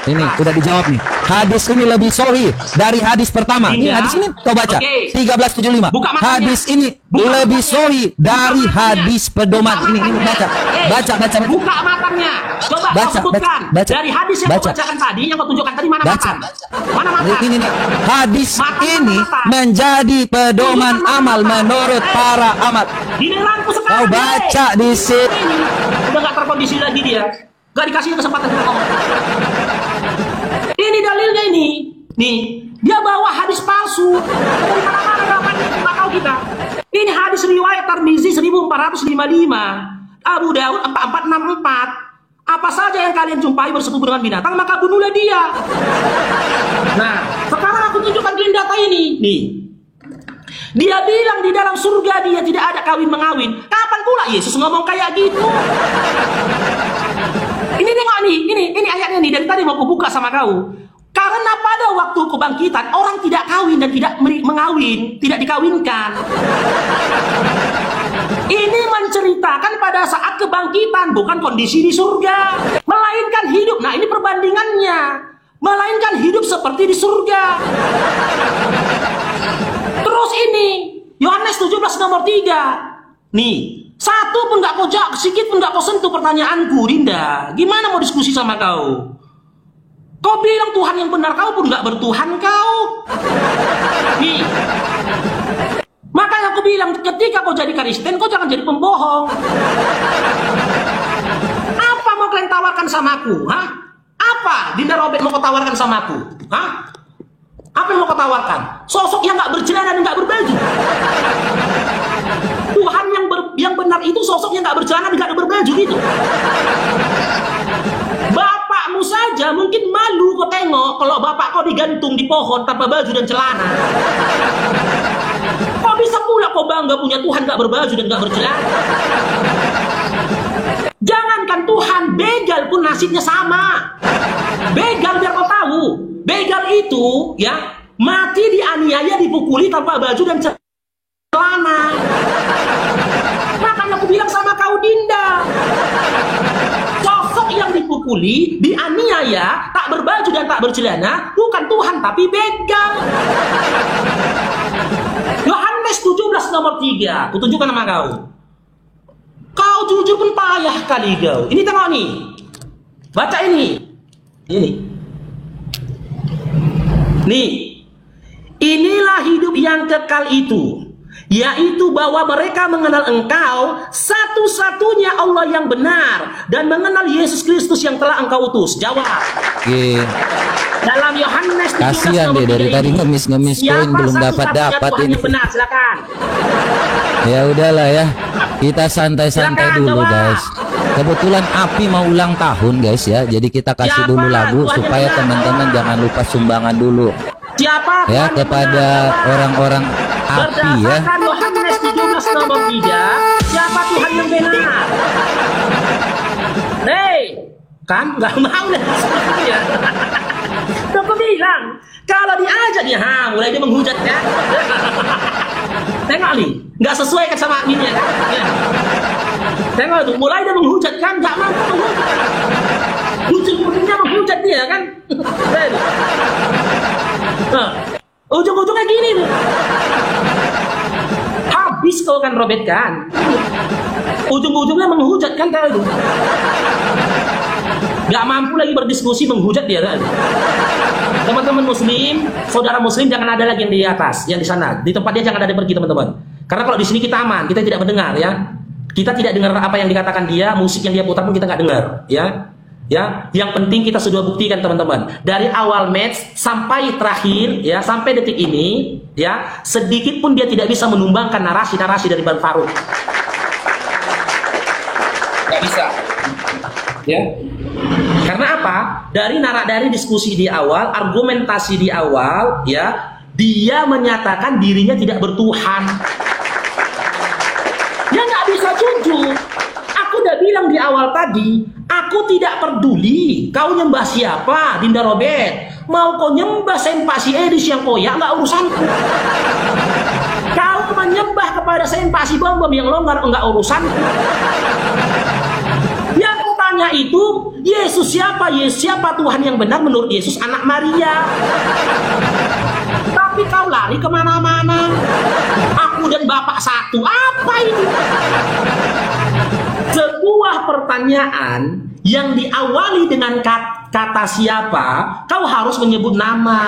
Ini udah dijawab nih. Hadis ini lebih sahih dari hadis pertama. Ini
Hingga-
hadis ini kau baca.
Oke.
1375.
Buka matanya.
Hadis ini
Buka
lebih
matanya.
sahih dari
Buka
hadis
matanya.
pedoman.
Buka
Ini
matanya.
baca.
Eh,
Baca.
Buka matanya. Coba
Baca,
kau sebutkan.
baca.
Dari hadis yang
Baca.
kau bacakan tadi, yang kau tunjukkan tadi, mana
Baca.
matan? Mana matan?
Ini nih. Hadis
Mata,
ini
mata.
menjadi pedoman
Tunjukkan
amal
mata.
menurut para amat.
Giliranku sekarang.
Kau baca di sini.
Ini udah gak terkondisi lagi dia. Gak dikasih kesempatan untuk ngomong. Ini dalilnya ini. Nih, dia bawa hadis palsu. Dari mana-mana dapatnya, nggak tahu kita. Ini hadis riwayat Tirmizi 1455. Abu Daud 4464. Apa saja yang kalian jumpai bersekutu dengan binatang, maka bunuhlah dia. Nah, sekarang aku tunjukkan kalian data ini. Nih. Dia bilang di dalam surga dia tidak ada kawin-mengawin. Kapan pula Yesus ngomong kayak gitu? Ini tengok nih, ini ayatnya nih, dari tadi mau aku buka sama kau. Karena pada waktu kebangkitan orang tidak kawin dan tidak mengawin, tidak dikawinkan. Ini menceritakan pada saat kebangkitan, bukan kondisi di surga, melainkan hidup. Nah, ini perbandingannya. Melainkan hidup seperti di surga. Terus ini Yohanes 17 nomor 3. Nih, satu pun gak kau jawab, sedikit pun gak kau sentuh pertanyaanku, Dinda. Gimana mau diskusi sama kau? Kau bilang Tuhan yang benar, kau pun gak bertuhan kau. Nih, makanya aku bilang ketika kau jadi Kristen, kau jangan jadi pembohong. Apa mau kalian tawarkan sama aku? Hah? Apa Dinda Robert mau kau tawarkan sama aku? Hah? Apa yang mau kau tawarkan? Sosok yang gak bercelana dan gak berbaju. Tuhan yang benar itu sosok yang gak bercelana dan gak berbaju gitu. Bapakmu saja mungkin malu kau tengok kalau bapak kau digantung di pohon tanpa baju dan celana. Kok bisa pula kau bangga punya Tuhan gak berbaju dan gak bercelana? Jangankan Tuhan, begal pun nasibnya sama. Begal biar kau tahu, begal itu ya mati dianiaya, dipukuli tanpa baju dan celana. Makanya aku bilang sama kau, Dinda, sosok yang dipukuli, dianiaya, tak berbaju dan tak bercelana bukan Tuhan tapi begal. Yohanes 17 nomor 3. Aku tunjukkan nama kau. Kau jujur pun payah kali kau. Ini tengok nih. Baca ini. Ini. Nih. Inilah hidup yang kekal itu, yaitu bahwa mereka mengenal Engkau satu-satunya Allah yang benar dan mengenal Yesus Kristus yang telah Engkau utus. Jawab.
Oke.
Dalam Yohanes 17
Kasihan
nomor
deh dari
3
tadi
ini,
ngemis poin
siapa
belum
satu-satunya
dapat
Tuhan
ini.
yang benar? Silakan.
Ya udahlah ya. Kita santai-santai
Silakan,
dulu
jawab.
guys. Kebetulan Api mau ulang tahun guys ya. Jadi kita kasih
Siapa
dulu lagu
Tuhan yang
supaya
benar?
teman-teman jangan lupa sumbangan dulu
Siapa
ya
Tuhan yang
kepada
benar?
orang-orang Api ya.
Berdasarkan Yohanes 17 nomor 3, siapa Tuhan yang benar? Hei, kan nggak mau lah seperti ya. Aku bilang, kalau diajak dia, mulai dia menghujat kan? Tengok nih, nggak sesuai kan sama adminnya kan? Ya. Tengok tuh, mulai dia menghujat kan, nggak mampu menghujat. Ujung-ujungnya menghujat dia kan? Nah, ujung-ujungnya gini nih. Habis kau kan Robert kan? Ujung-ujungnya menghujat kan kau itu. Gak mampu lagi berdiskusi, menghujat dia kan? Teman-teman muslim, saudara muslim jangan ada lagi yang di atas, yang di sana. Di tempat dia jangan ada pergi teman-teman. Karena kalau di sini kita aman, kita tidak mendengar ya. Kita tidak dengar apa yang dikatakan dia, musik yang dia putar pun kita nggak dengar ya. Ya, yang penting kita sudah buktikan teman-teman, dari awal match sampai terakhir ya, sampai detik ini ya, sedikit pun dia tidak bisa menumbangkan narasi-narasi dari Bang Farouk. Nggak bisa. Ya. Karena apa? Dari diskusi di awal, argumentasi di awal ya, dia menyatakan dirinya tidak bertuhan. Dia nggak bisa jujur. Aku udah bilang di awal tadi, aku tidak peduli kau nyembah siapa, Dinda Robert. Mau kau nyembah Senpasi Edis yang koyak, nggak urusanku. Kau menyembah kepada Senpasi Bom yang longgar, nggak urusanku. bertanya itu, Yesus siapa? Yesus siapa Tuhan yang benar menurut Yesus anak Maria. Tapi kau lari kemana-mana. Aku dan Bapak satu. Apa itu? Sebuah pertanyaan yang diawali dengan kata siapa, kau harus menyebut nama.